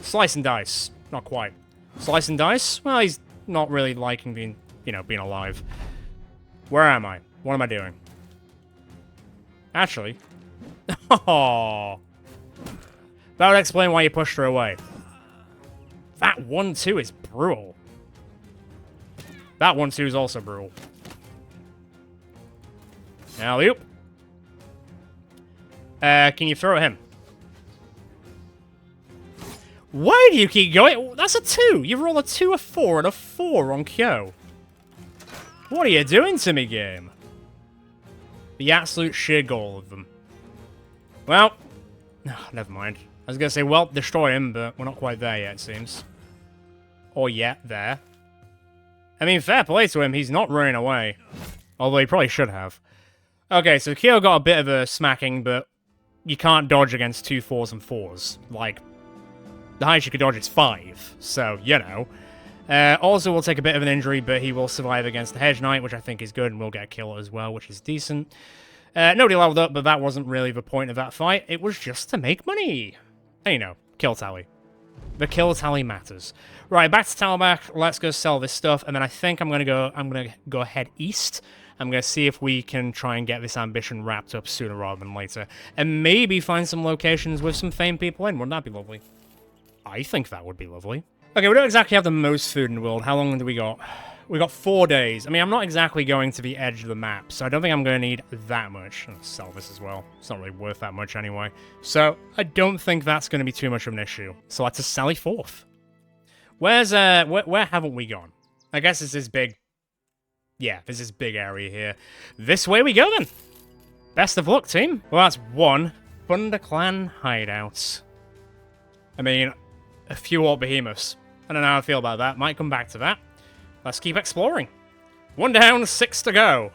Slice and dice. Not quite. Slice and dice? Well, he's not really liking being, you know, being alive. Where am I? What am I doing? Actually. Oh. That would explain why you pushed her away. That 1-2 is brutal. That 1-2 is also brutal. Alley-oop. Can you throw at him? Why do you keep going? That's a 2. You roll a 2, a 4, and a 4 on Kyo. What are you doing to me, game? The absolute sheer goal of them. Well, never mind. I was gonna say, well, destroy him, but we're not quite there yet, it seems. Or yet, there. I mean, fair play to him, he's not running away. Although he probably should have. Okay, so Kyo got a bit of a smacking, but you can't dodge against 2 4s and 4s. Like, the highest you could dodge is 5, so, you know. Also will take a bit of an injury, but he will survive against the Hedge Knight, which I think is good, and will get a kill as well, which is decent. Nobody leveled up, but that wasn't really the point of that fight. It was just to make money. And, you know, kill tally. The kill tally matters. Right, back to Talbach. Let's go sell this stuff, and then I think I'm gonna go head east. I'm gonna see if we can try and get this ambition wrapped up sooner rather than later, and maybe find some locations with some famed people in. Wouldn't that be lovely? I think that would be lovely. Okay, we don't exactly have the most food in the world. How long do we got? We got 4 days. I mean, I'm not exactly going to the edge of the map, so I don't think I'm going to need that much. I'll sell this as well. It's not really worth that much anyway. So, I don't think that's going to be too much of an issue. So let's just sally forth. Where haven't we gone? I guess this is big. Yeah, there's this big area here. This way we go then. Best of luck, team. Well, that's 1. ThunderClan hideouts. I mean, a few Orc Behemoths. I don't know how I feel about that. Might come back to that. Let's keep exploring. 1 down, 6 to go.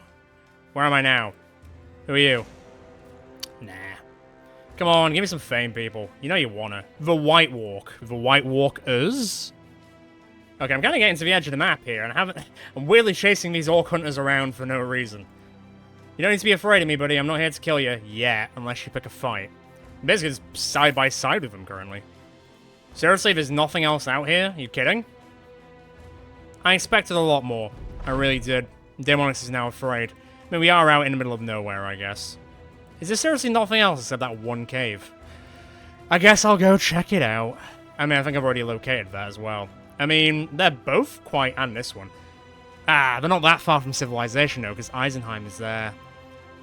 Where am I now? Who are you? Nah. Come on, give me some fame, people. You know you wanna. The White Walk. The White Walkers? Okay, I'm kind of getting to the edge of the map here, and I'm weirdly chasing these Orc Hunters around for no reason. You don't need to be afraid of me, buddy. I'm not here to kill you yet, unless you pick a fight. I'm basically just side by side with them currently. Seriously, there's nothing else out here? Are you kidding? I expected a lot more. I really did. Demonix is now afraid. I mean, we are out in the middle of nowhere, I guess. Is there seriously nothing else except that one cave? I guess I'll go check it out. I mean, I think I've already located that as well. I mean, they're both quite... and this one. Ah, they're not that far from civilization, though, because Eisenheim is there.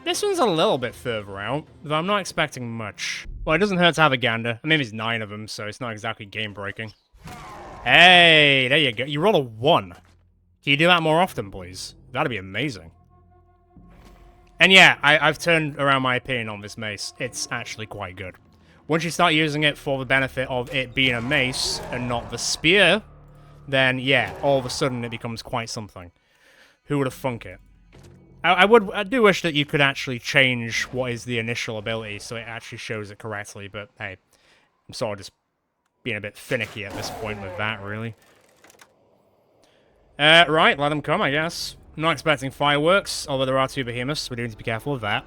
This one's a little bit further out, though I'm not expecting much. Well, it doesn't hurt to have a gander. I mean, there's 9 of them, so it's not exactly game-breaking. Hey, there you go. You roll a 1. Can you do that more often, please? That'd be amazing. And yeah, I've turned around my opinion on this mace. It's actually quite good. Once you start using it for the benefit of it being a mace and not the spear, then yeah, all of a sudden it becomes quite something. Who would have thunk it? I do wish that you could actually change what is the initial ability so it actually shows it correctly, but hey, I'm sort of just being a bit finicky at this point with that, really. Right, let them come, I guess. I'm not expecting fireworks, although there are 2 behemoths. We do need to be careful of that.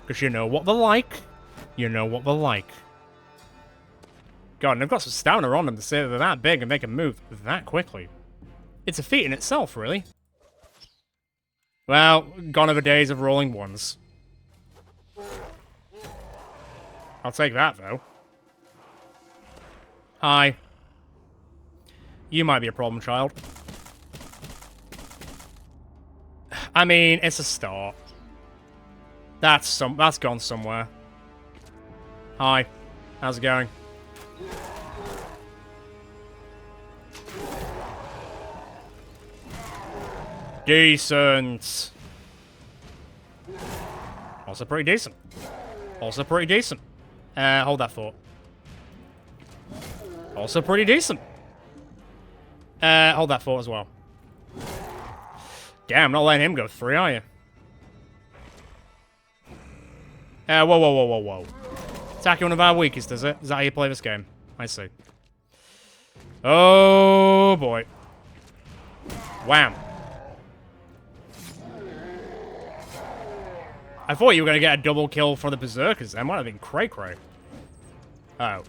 Because you know what they're like. You know what they're like. God, and they've got some stamina on them to say that they're that big and they can move that quickly. It's a feat in itself, really. Well, gone are the days of rolling 1s. I'll take that, though. Hi. You might be a problem child. I mean, it's a start. That's gone somewhere. Hi. How's it going? Decent. Also pretty decent. Also pretty decent. Hold that thought. Also pretty decent. Hold that thought as well. Damn, not letting him go 3, are you? Whoa, whoa, whoa, whoa, whoa. Attacking one of our weakest, is it? Is that how you play this game? I see. Oh, boy. Wham. I thought you were going to get a double kill for the Berserkers. That might have been cray-cray. Oh.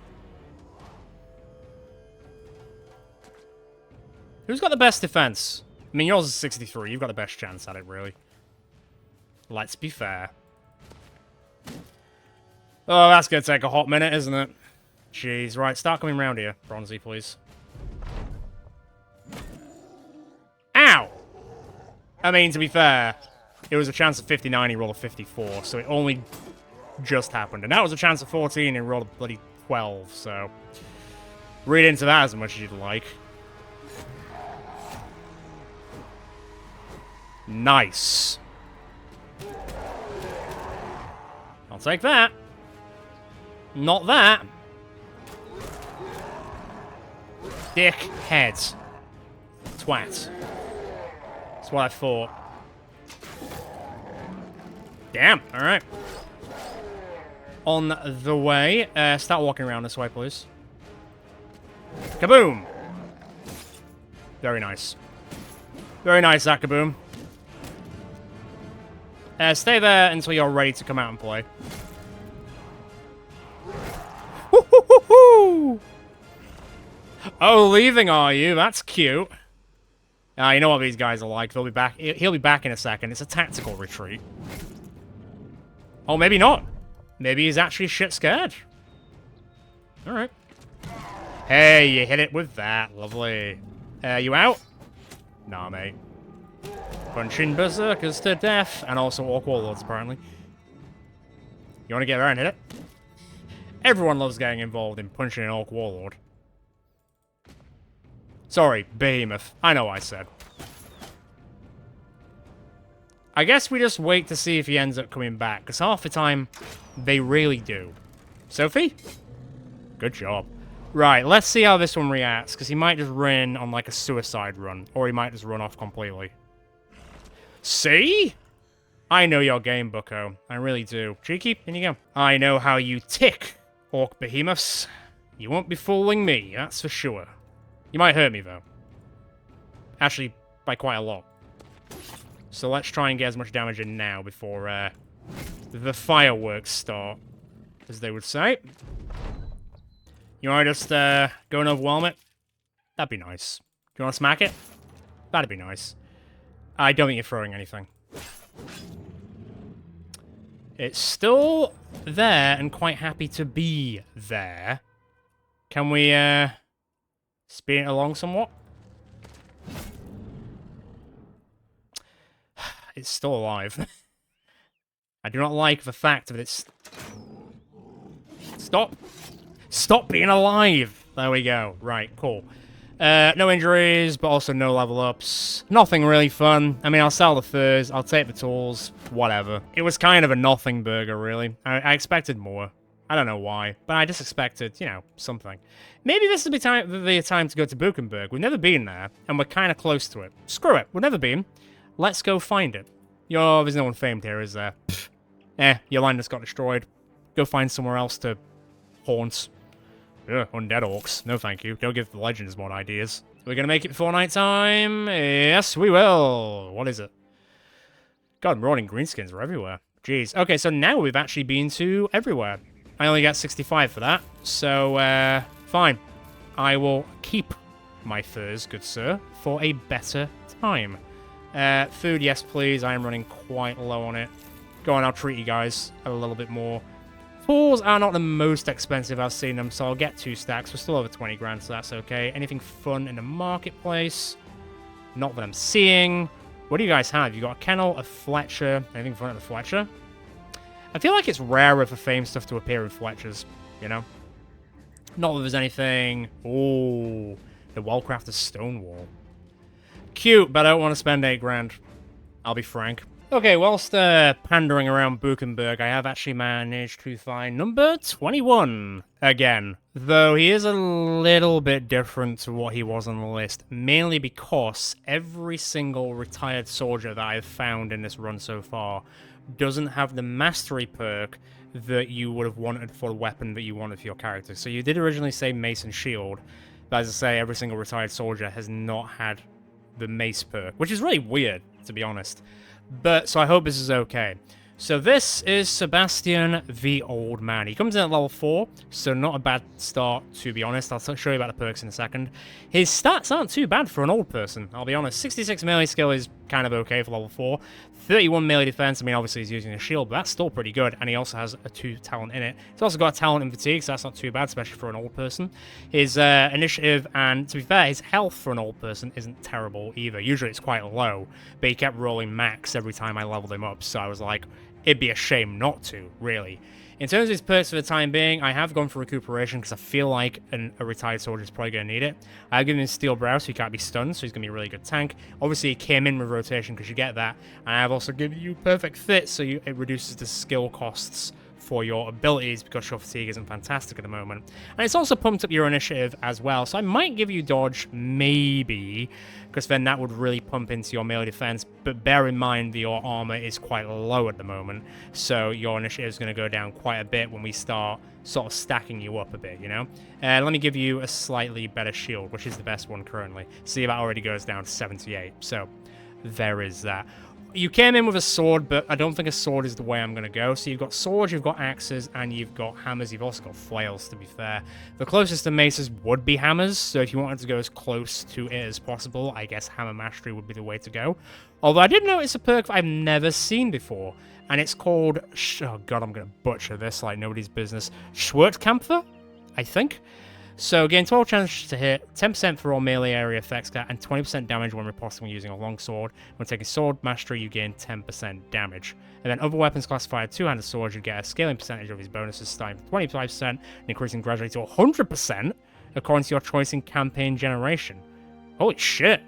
Who's got the best defense? I mean, yours is 63. You've got the best chance at it, really. Let's be fair. Oh, that's going to take a hot minute, isn't it? Jeez. Right, start coming round here, Bronzy, please. Ow! I mean, to be fair, it was a chance of 59, he rolled a 54, so it only just happened. And that was a chance of 14, and he rolled a bloody 12, so... read into that as much as you'd like. Nice. I'll take that. Not that. Dickhead. Twat. That's what I thought. Damn, alright. On the way. Start walking around this way, please. Kaboom! Very nice. Very nice, that kaboom. Stay there until you're ready to come out and play. Woo-hoo-hoo-hoo! Oh, leaving, are you? That's cute. You know what these guys are like. They'll be back. He'll be back in a second. It's a tactical retreat. Oh, maybe not. Maybe he's actually shit scared. Alright. Hey, you hit it with that. Lovely. You out? Nah, mate. Punching berserkers to death, and also orc warlords, apparently. You want to get there and hit it? Everyone loves getting involved in punching an orc warlord. Sorry, behemoth. I know what I said. I guess we just wait to see if he ends up coming back, because half the time, they really do. Sophie? Good job. Right, let's see how this one reacts, because he might just run on like a suicide run, or he might just run off completely. See? I know your game, bucko. I really do. Cheeky, in you go. I know how you tick, orc behemoths. You won't be fooling me, that's for sure. You might hurt me, though. Actually, by quite a lot. So let's try and get as much damage in now before the fireworks start, as they would say. You want to just go and overwhelm it? That'd be nice. Do you want to smack it? That'd be nice. I don't think you're throwing anything. It's still there and quite happy to be there. Can we, speed it along somewhat? It's still alive. I do not like the fact that it's... Stop! Stop being alive! There we go. Right, cool. No injuries, but also no level ups. Nothing really fun. I mean, I'll sell the furs, I'll take the tools, whatever. It was kind of a nothing burger, really. I expected more. I don't know why, but I just expected, you know, something. Maybe this will be the time to go to Buchenberg. We've never been there, and we're kind of close to it. Screw it, we've never been. Let's go find it. There's no one famed here, is there? Pfft. Your line just got destroyed. Go find somewhere else to haunt. Ugh, undead orcs. No thank you. Don't give the legends more ideas. We're gonna make it before night time? Yes, we will. What is it? God, marauding greenskins are everywhere. Jeez. Okay, so now we've actually been to everywhere. I only get 65 for that, so, fine. I will keep my furs, good sir, for a better time. Food, yes please. I am running quite low on it. Go on, I'll treat you guys a little bit more. Tools are not the most expensive I've seen them, so I'll get 2 stacks. We're still over 20 grand, so that's okay. Anything fun in the marketplace? Not that I'm seeing. What do you guys have? You got a kennel, a Fletcher. Anything fun at the Fletcher? I feel like it's rarer for fame stuff to appear in Fletchers, you know? Not that there's anything... Ooh, the well-crafted stone wall. Cute, but I don't want to spend 8 grand. I'll be frank. Okay, whilst pandering around Buchenberg, I have actually managed to find number 21 again. Though he is a little bit different to what he was on the list, mainly because every single retired soldier that I've found in this run so far doesn't have the mastery perk that you would have wanted for the weapon that you wanted for your character. So you did originally say mace and shield, but as I say, every single retired soldier has not had the mace perk, which is really weird, to be honest. But, so I hope this is okay. So this is Sebastian the Old Man. He comes in at level 4, so not a bad start, to be honest. I'll show you about the perks in a second. His stats aren't too bad for an old person, I'll be honest. 66 melee skill is kind of okay for level 4. 31 melee defense, I mean, obviously he's using a shield, but that's still pretty good. And he also has a 2 talent in it. He's also got a talent in fatigue, so that's not too bad, especially for an old person. His initiative, and to be fair, his health for an old person isn't terrible either. Usually it's quite low, but he kept rolling max every time I leveled him up, so I was like, it'd be a shame not to, really. In terms of his perks for the time being, I have gone for recuperation because I feel like a retired soldier is probably going to need it. I've given him Steel Brow so he can't be stunned, so he's going to be a really good tank. Obviously, he came in with rotation because you get that. And I've also given you Perfect Fit, so it reduces the skill costs for your abilities because your fatigue isn't fantastic at the moment. And it's also pumped up your initiative as well, so I might give you dodge, maybe, because then that would really pump into your melee defense, but bear in mind that your armor is quite low at the moment, so your initiative is going to go down quite a bit when we start sort of stacking you up a bit, you know? Let me give you a slightly better shield, which is the best one currently. See, that already goes down to 78, so there is that. You came in with a sword, but I don't think a sword is the way I'm going to go. So you've got swords, you've got axes, and you've got hammers. You've also got flails, to be fair. The closest to maces would be hammers, so if you wanted to go as close to it as possible, I guess hammer mastery would be the way to go. Although I did notice a perk that I've never seen before, and it's called... Oh god, I'm going to butcher this like nobody's business. Schwertkampfer, I think. So gain 12 chance to hit, 10% for all melee area effects, and 20% damage when riposting when using a longsword. When taking sword mastery, you gain 10% damage. And then other weapons classified two-handed swords, you get a scaling percentage of his bonuses starting from 25% and increasing gradually to 100% according to your choice in campaign generation. Holy shit.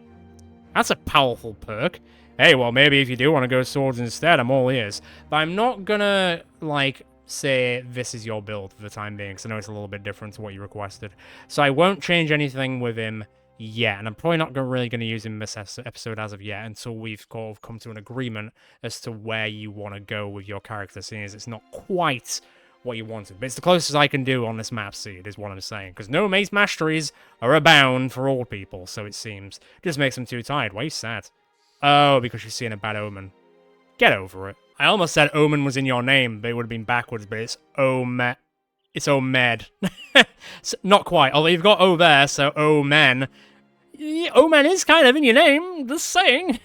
That's a powerful perk. Hey, well, maybe if you do want to go swords instead, I'm all ears. But I'm not gonna, like, say this is your build for the time being, because I know it's a little bit different to what you requested. So I won't change anything with him yet, and I'm probably not really going to use him in this episode as of yet until we've kind of come to an agreement as to where you want to go with your character, seeing as it's not quite what you wanted. But it's the closest I can do on this map seed, is what I'm saying, because no mace masteries are abound for old people, so it seems. Just makes them too tired. Why are you sad? Oh, because you're seeing a bad omen. Get over it. I almost said Omen was in your name, but it would have been backwards, but it's Omed. It's Omed. So, not quite, although you've got O there, so Omen. Yeah, Omen is kind of in your name, just saying.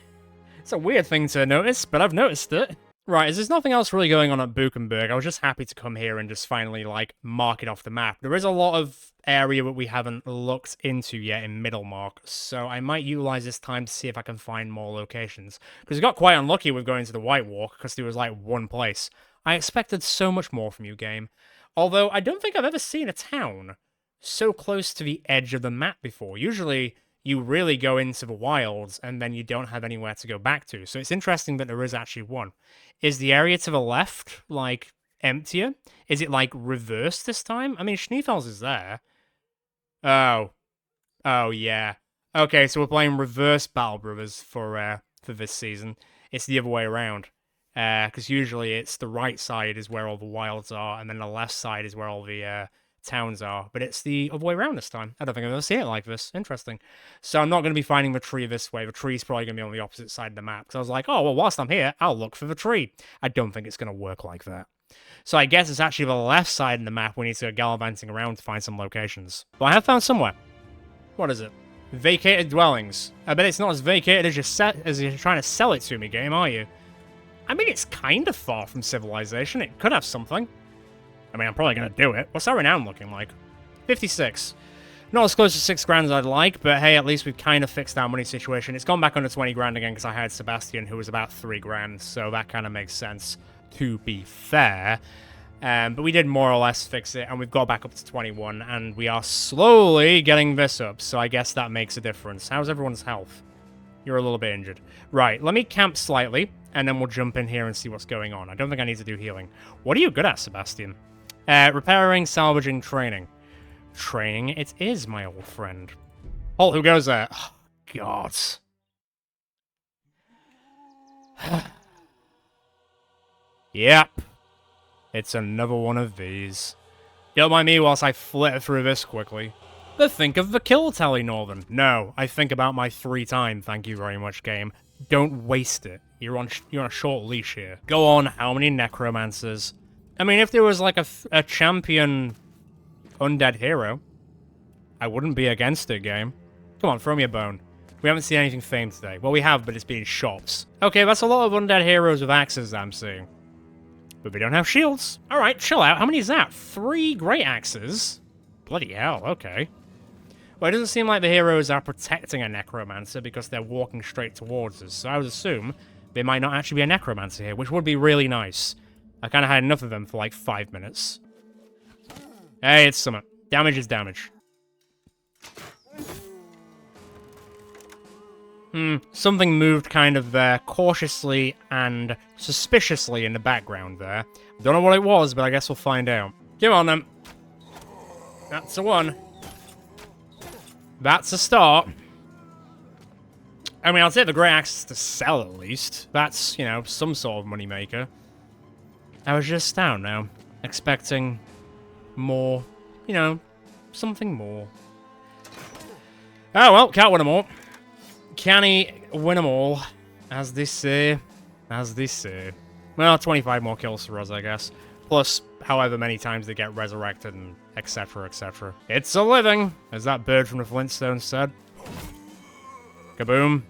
It's a weird thing to notice, but I've noticed it. Right, as there's nothing else really going on at Buchenberg, I was just happy to come here and just finally, like, mark it off the map. There is a lot of area that we haven't looked into yet in Middlemark, so I might utilize this time to see if I can find more locations. Because we got quite unlucky with going to the White Walk, because there was, like, one place. I expected so much more from you, game. Although, I don't think I've ever seen a town so close to the edge of the map before. Usually, you really go into the wilds, and then you don't have anywhere to go back to. So it's interesting that there is actually one. Is the area to the left, like, emptier? Is it, like, reversed this time? I mean, Schneefels is there. Oh. Oh, yeah. Okay, so we're playing reverse Battle Brothers for this season. It's the other way around. Because usually it's the right side is where all the wilds are, and then the left side is where all the towns are. But it's the other way around this time. I don't think I've ever seen it like this. Interesting. So I'm not going to be finding the tree this way. The tree's probably going to be on the opposite side of the map. Because I was like, oh, well, whilst I'm here, I'll look for the tree. I don't think it's going to work like that. So I guess it's actually the left side of the map we need to go gallivanting around to find some locations. But I have found somewhere. What is it? Vacated dwellings. I bet it's not as vacated as you're trying to sell it to me, game, are you? I mean, it's kind of far from civilization. It could have something. I mean, I'm probably going to do it. What's our renown looking like? 56. Not as close to 6 grand as I'd like, but hey, at least we've kind of fixed our money situation. It's gone back under 20 grand again because I had Sebastian, who was about 3 grand, so that kind of makes sense, to be fair. But we did more or less fix it, and we've got back up to 21, and we are slowly getting this up, so I guess that makes a difference. How's everyone's health? You're a little bit injured. Right, let me camp slightly, and then we'll jump in here and see what's going on. I don't think I need to do healing. What are you good at, Sebastian? Repairing, salvaging, training. Training it is, my old friend. Halt, who goes there? Oh, God. Yep. It's another one of these. Don't mind me whilst I flit through this quickly. But think of the kill tally, Northern. No, I think about my 3 time, thank you very much, game. Don't waste it. You're on a short leash here. Go on, how many necromancers? I mean, if there was like a champion undead hero, I wouldn't be against it, game. Come on, throw me a bone. We haven't seen anything famed today. Well, we have, but it's been shops. Okay, that's a lot of undead heroes with axes that I'm seeing. But we don't have shields. Alright, chill out. How many is that? 3 great axes? Bloody hell, okay. Well, it doesn't seem like the heroes are protecting a necromancer because they're walking straight towards us, so I would assume there might not actually be a necromancer here, which would be really nice. I kind of had enough of them for like 5 minutes. Hey, it's summer. Damage is damage. Something moved kind of cautiously and suspiciously in the background there. Don't know what it was, but I guess we'll find out. Come on, then. That's a 1. That's a start. I mean, I'll take the Grey Axe to sell, at least. That's, you know, some sort of moneymaker. I was just down now, expecting more, you know, something more. Oh, well, can't win them all. Can he win them all? As they say. As they say. Well, 25 more kills for us, I guess. Plus, however many times they get resurrected and etc, etc. It's a living, as that bird from the Flintstones said. Kaboom.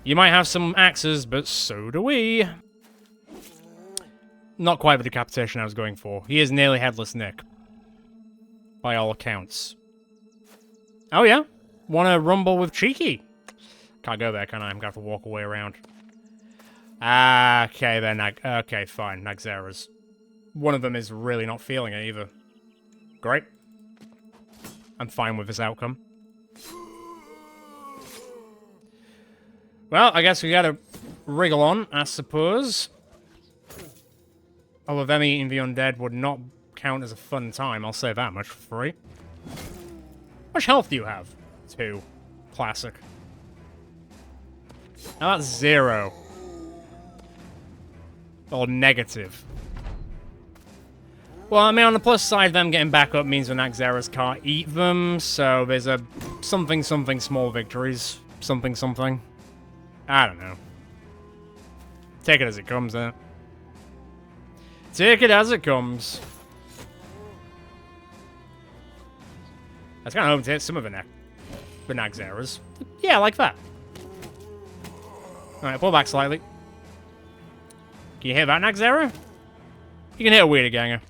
You might have some axes, but so do we. Not quite the decapitation I was going for. He is nearly Headless Nick. By all accounts. Oh yeah? Wanna rumble with Cheeky? Can't go there, can I? I'm gonna have to walk away around. Okay then, okay, fine, Nagxera's. One of them is really not feeling it either. Great. I'm fine with this outcome. Well, I guess we gotta wriggle on, I suppose. Although them eating the undead would not count as a fun time, I'll say that much for free. How much health do you have? 2. Classic. How about 0? Or negative. Well, I mean, on the plus side, them getting back up means the Nagxeras can't eat them, so there's a something small victories. Something. I don't know. Take it as it comes, then. Take it as it comes. I was kind of hoping to hit some of the Nagxeras. Yeah, like that. Alright, pull back slightly. Can you hit that next arrow? You can hit a weirder ganger.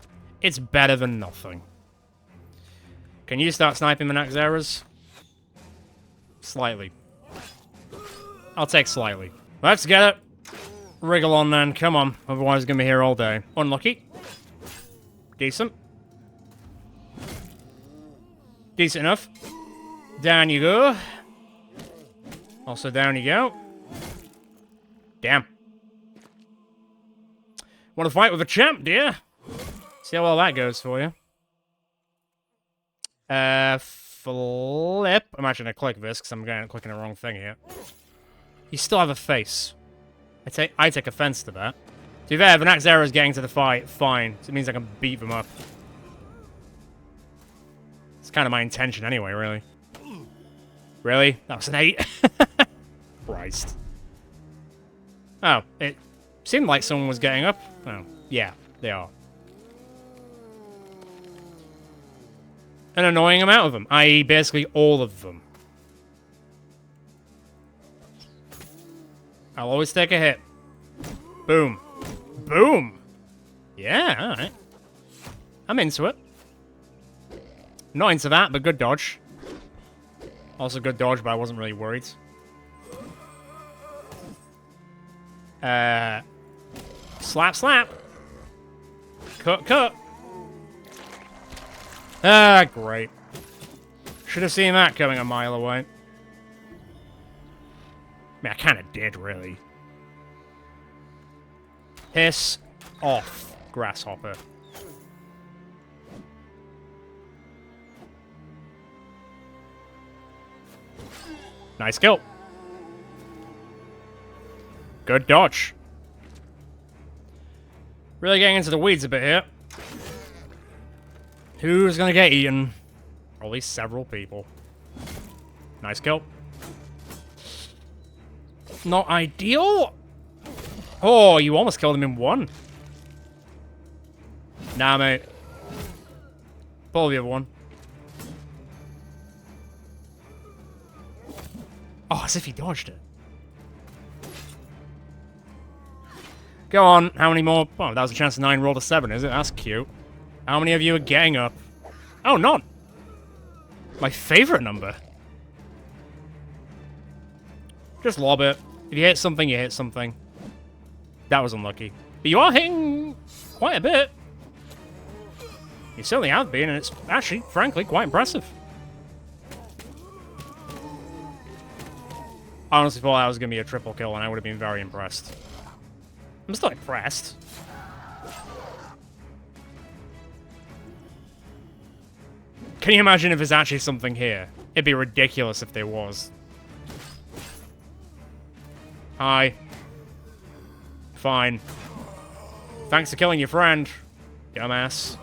It's better than nothing. Can you start sniping the next arrows? Slightly. I'll take slightly. Let's get it. Wriggle on then, come on. Otherwise, gonna be here all day. Unlucky. Decent. Decent enough. Down you go. Also down you go. Damn. Want to fight with a champ, dear? See how well that goes for you. Flip. I'm actually gonna click this because I'm clicking the wrong thing here. You still have a face. I take offense to that. To be fair, if the next arrow is getting to the fight, fine. So it means I can beat them up. It's kind of my intention anyway, really. Really? That was an 8? Christ. Oh, it seemed like someone was getting up. Oh, yeah, they are. An annoying amount of them, i.e. basically all of them. I'll always take a hit. Boom. Boom! Yeah, alright. I'm into it. Not into that, but good dodge. Also good dodge, but I wasn't really worried. Slap, slap. Cut, cut. Ah, great. Should have seen that coming a mile away. I mean, I kind of did, really. Piss off, grasshopper. Nice kill. Good dodge. Really getting into the weeds a bit here. Who's gonna get eaten? Probably several people. Nice kill. Not ideal. Oh, you almost killed him in one. Nah, mate. Pull the other one. Oh, as if he dodged it. Go on, how many more? Oh, that was a chance of 9 roll to 7, is it? That's cute. How many of you are getting up? Oh, none. My favorite number. Just lob it. If you hit something, you hit something. That was unlucky. But you are hitting quite a bit. You certainly have been, and it's actually, frankly, quite impressive. I honestly thought that was going to be a triple kill, and I would have been very impressed. I'm still impressed. Can you imagine if there's actually something here? It'd be ridiculous if there was. Hi. Fine. Thanks for killing your friend, dumbass.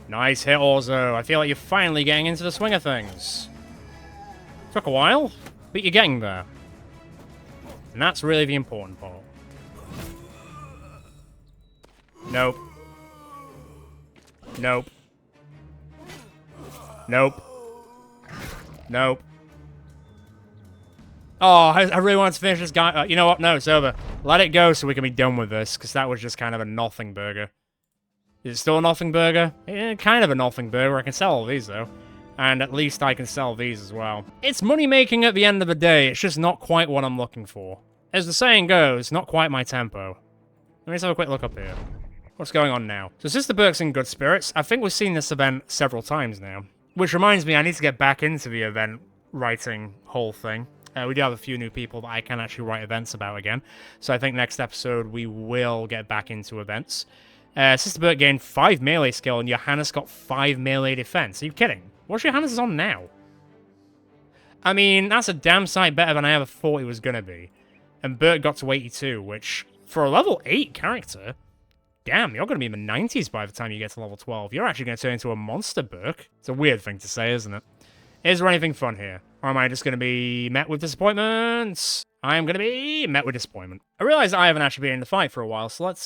Nice hit, Orzo. I feel like you're finally getting into the swing of things. Took a while, but you're getting there. And that's really the important part. Nope. Nope. Nope. Nope. Oh, I really want to finish this guy. You know what? No, it's over. Let it go so we can be done with this, because that was just kind of a nothing burger. Is it still a nothing burger? Eh, kind of a nothing burger. I can sell all these, though. And at least I can sell these as well. It's money-making at the end of the day. It's just not quite what I'm looking for. As the saying goes, not quite my tempo. Let me just have a quick look up here. What's going on now? So Sister Burke's in good spirits. I think we've seen this event several times now. Which reminds me, I need to get back into the event writing whole thing. We do have a few new people that I can actually write events about again. So I think next episode we will get back into events. Sister Burke gained 5 melee skill and Johannes got 5 melee defense. Are you kidding? What's Johannes on now? I mean, that's a damn sight better than I ever thought he was going to be. And Burke got to 82, which, for a level 8 character, damn, you're going to be in the 90s by the time you get to level 12. You're actually going to turn into a monster, Burke. It's a weird thing to say, isn't it? Is there anything fun here? Or am I just going to be met with disappointment? I am going to be met with disappointment. I realize I haven't actually been in the fight for a while, so let's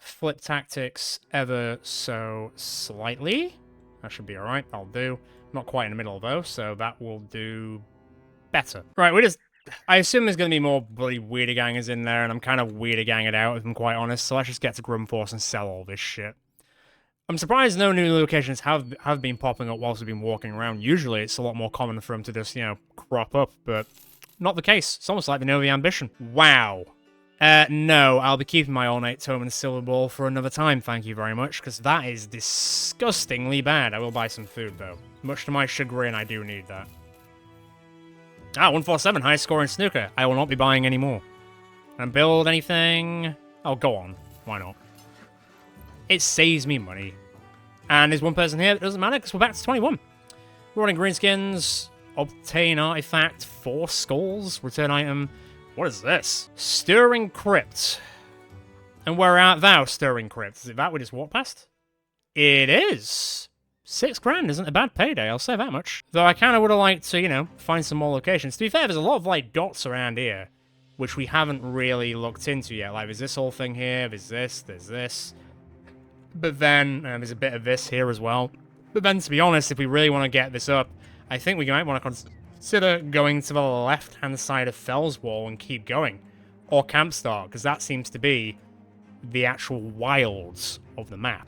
flip tactics ever so slightly. That should be alright. I'll do. Not quite in the middle, though, so that will do better. Right, I assume there's going to be more bloody weirder gangers in there, and I'm kind of weirder ganging out, if I'm quite honest, so let's just get to Grumforce and sell all this shit. I'm surprised no new locations have been popping up whilst we've been walking around. Usually it's a lot more common for them to just, crop up, but not the case. It's almost like they know the ambition. Wow. No, I'll be keeping my ornate tome and silver ball for another time, thank you very much, because that is disgustingly bad. I will buy some food, though. Much to my chagrin, I do need that. 147, highest score in snooker. I will not be buying any more. And build anything? Oh, go on. Why not? It saves me money. And there's one person here that doesn't matter, because we're back to 21. We're running greenskins, obtain artifact, 4 skulls, return item. What is this? Stirring Crypt. And where art thou, Stirring Crypt? Is it that we just walked past? It is. 6 grand isn't a bad payday, I'll say that much. Though I kind of would have liked to, find some more locations. To be fair, there's a lot of, dots around here, which we haven't really looked into yet. There's this whole thing here, there's this. But then, there's a bit of this here as well. But then, to be honest, if we really want to get this up, I think we might want to consider going to the left-hand side of Fell's Wall and keep going. Or Campstar, because that seems to be the actual wilds of the map.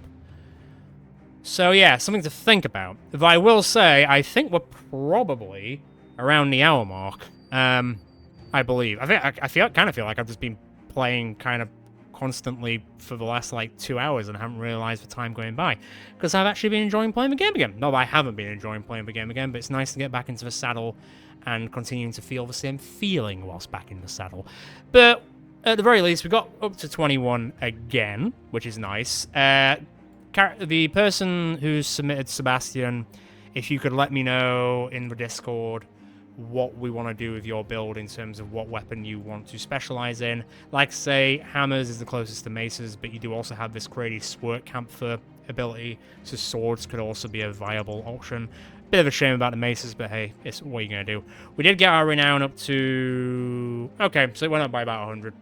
So yeah, something to think about. Though I will say, I think we're probably around the hour mark. I believe. I kind of feel like I've just been playing kind of constantly for the last 2 hours and I haven't realized the time going by, because I've actually been enjoying playing the game again. Not that I haven't been enjoying playing the game again, but it's nice to get back into the saddle and continuing to feel the same feeling whilst back in the saddle. But at the very least, we got up to 21 again, which is nice. The person who submitted, Sebastian, if you could let me know in the Discord what we want to do with your build in terms of what weapon you want to specialize in. Like say, hammers is the closest to maces, but you do also have this crazy squirt camphor ability, so swords could also be a viable option. Bit of a shame about the maces, but hey, it's what you're going to do. We did get our renown up to... Okay, so it went up by about 100.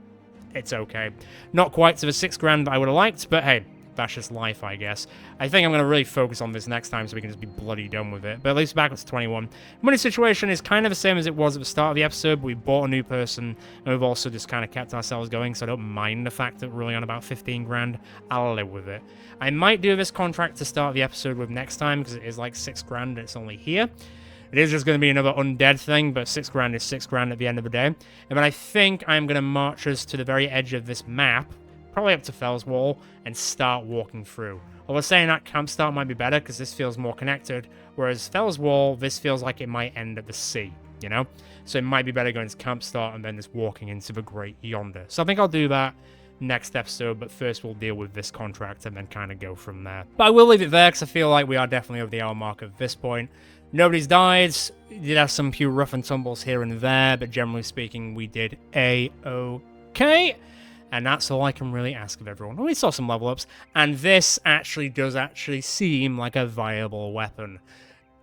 It's okay. Not quite to the 6 grand that I would have liked, but hey, that's just life, I guess. I think I'm going to really focus on this next time so we can just be bloody done with it. But at least back up to 21. Money situation is kind of the same as it was at the start of the episode, but we bought a new person, and we've also just kind of kept ourselves going, so I don't mind the fact that we're really on about 15 grand. I'll live with it. I might do this contract to start the episode with next time, because it is 6 grand and it's only here. It is just going to be another undead thing, but 6 grand is 6 grand at the end of the day. And then I think I'm going to march us to the very edge of this map, probably up to Fell's Wall, and start walking through. Although saying that, camp start might be better, because this feels more connected, whereas Fell's Wall, this feels like it might end at the sea, So it might be better going to camp start and then just walking into the great yonder. So I think I'll do that next episode, but first we'll deal with this contract and then kind of go from there. But I will leave it there, because I feel like we are definitely over the hour mark at this point. Nobody's died. We did have some few rough and tumbles here and there, but generally speaking, we did A-okay. And that's all I can really ask of everyone. We saw some level ups, and this does seem like a viable weapon.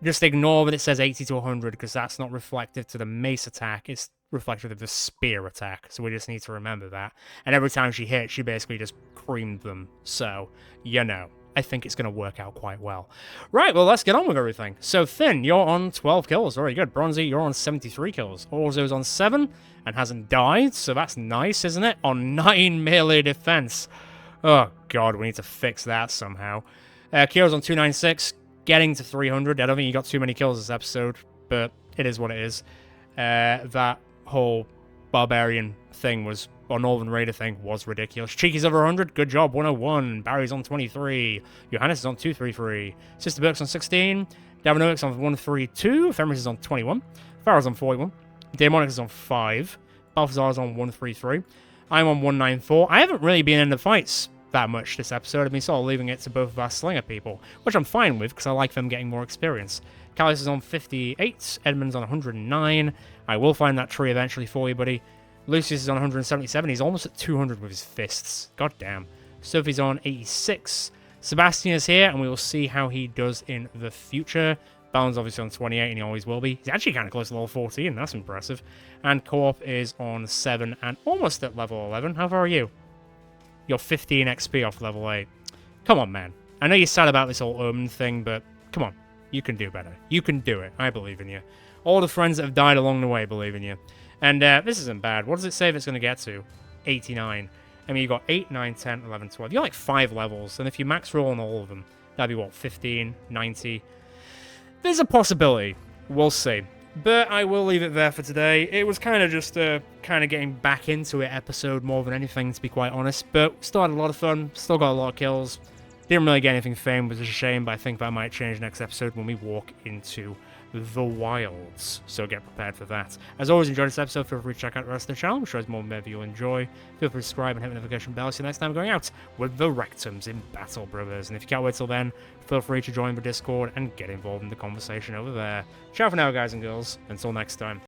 Just ignore that it says 80 to 100, because that's not reflective to the mace attack, it's reflective of the spear attack, so we just need to remember that. And every time she hit, she basically just creamed them, so, I think it's going to work out quite well. Right, well, let's get on with everything. So, Finn, you're on 12 kills. Very good. Bronzy, you're on 73 kills. Orzo's on 7 and hasn't died, so that's nice, isn't it? On 9 melee defense. Oh, God, we need to fix that somehow. Kyo's on 296, getting to 300. I don't think you got too many kills this episode, but it is what it is. That whole barbarian thing was... or Northern Raider thing was ridiculous. Cheeky's over 100. Good job. 101. Barry's on 23. Johannes is on 233. Sister Burke's on 16. Davinoix on 132. Fenris is on 21. Farrell's on 41. Daemonic is on 5. Balthazar's on 133. I'm on 194. I haven't really been in the fights that much this episode. I've been sort of leaving it to both of our slinger people, which I'm fine with because I like them getting more experience. Callis is on 58. Edmund's on 109. I will find that tree eventually for you, buddy. Lucius is on 177. He's almost at 200 with his fists. God damn. Sophie's on 86. Sebastian is here, and we will see how he does in the future. Balon's obviously on 28, and he always will be. He's actually kind of close to level 14. That's impressive. And Co-op is on 7 and almost at level 11. How far are you? You're 15 XP off level 8. Come on, man. I know you're sad about this whole Omen thing, but Come on. You can do better. You can do it. I believe in you. All the friends that have died along the way believe in you. And this isn't bad. What does it say if it's going to get to? 89. I mean, you got 8, 9, 10, 11, 12. You're like 5 levels. And if you max roll on all of them, that'd be what, 15, 90? There's a possibility. We'll see. But I will leave it there for today. It was kind of just a kind of getting back into it episode more than anything, to be quite honest. But still had a lot of fun. Still got a lot of kills. Didn't really get anything famed, which is a shame, but I think that might change next episode when we walk into the wilds. So get prepared for that. As always, enjoyed this episode. Feel free to check out the rest of the channel. I'm sure there's more maybe you'll enjoy. Feel free to subscribe and hit the notification bell. See you next time going out with the Rectums in Battle Brothers. And if you can't wait till then, feel free to join the Discord and get involved in the conversation over there. Ciao for now, guys and girls. Until next time.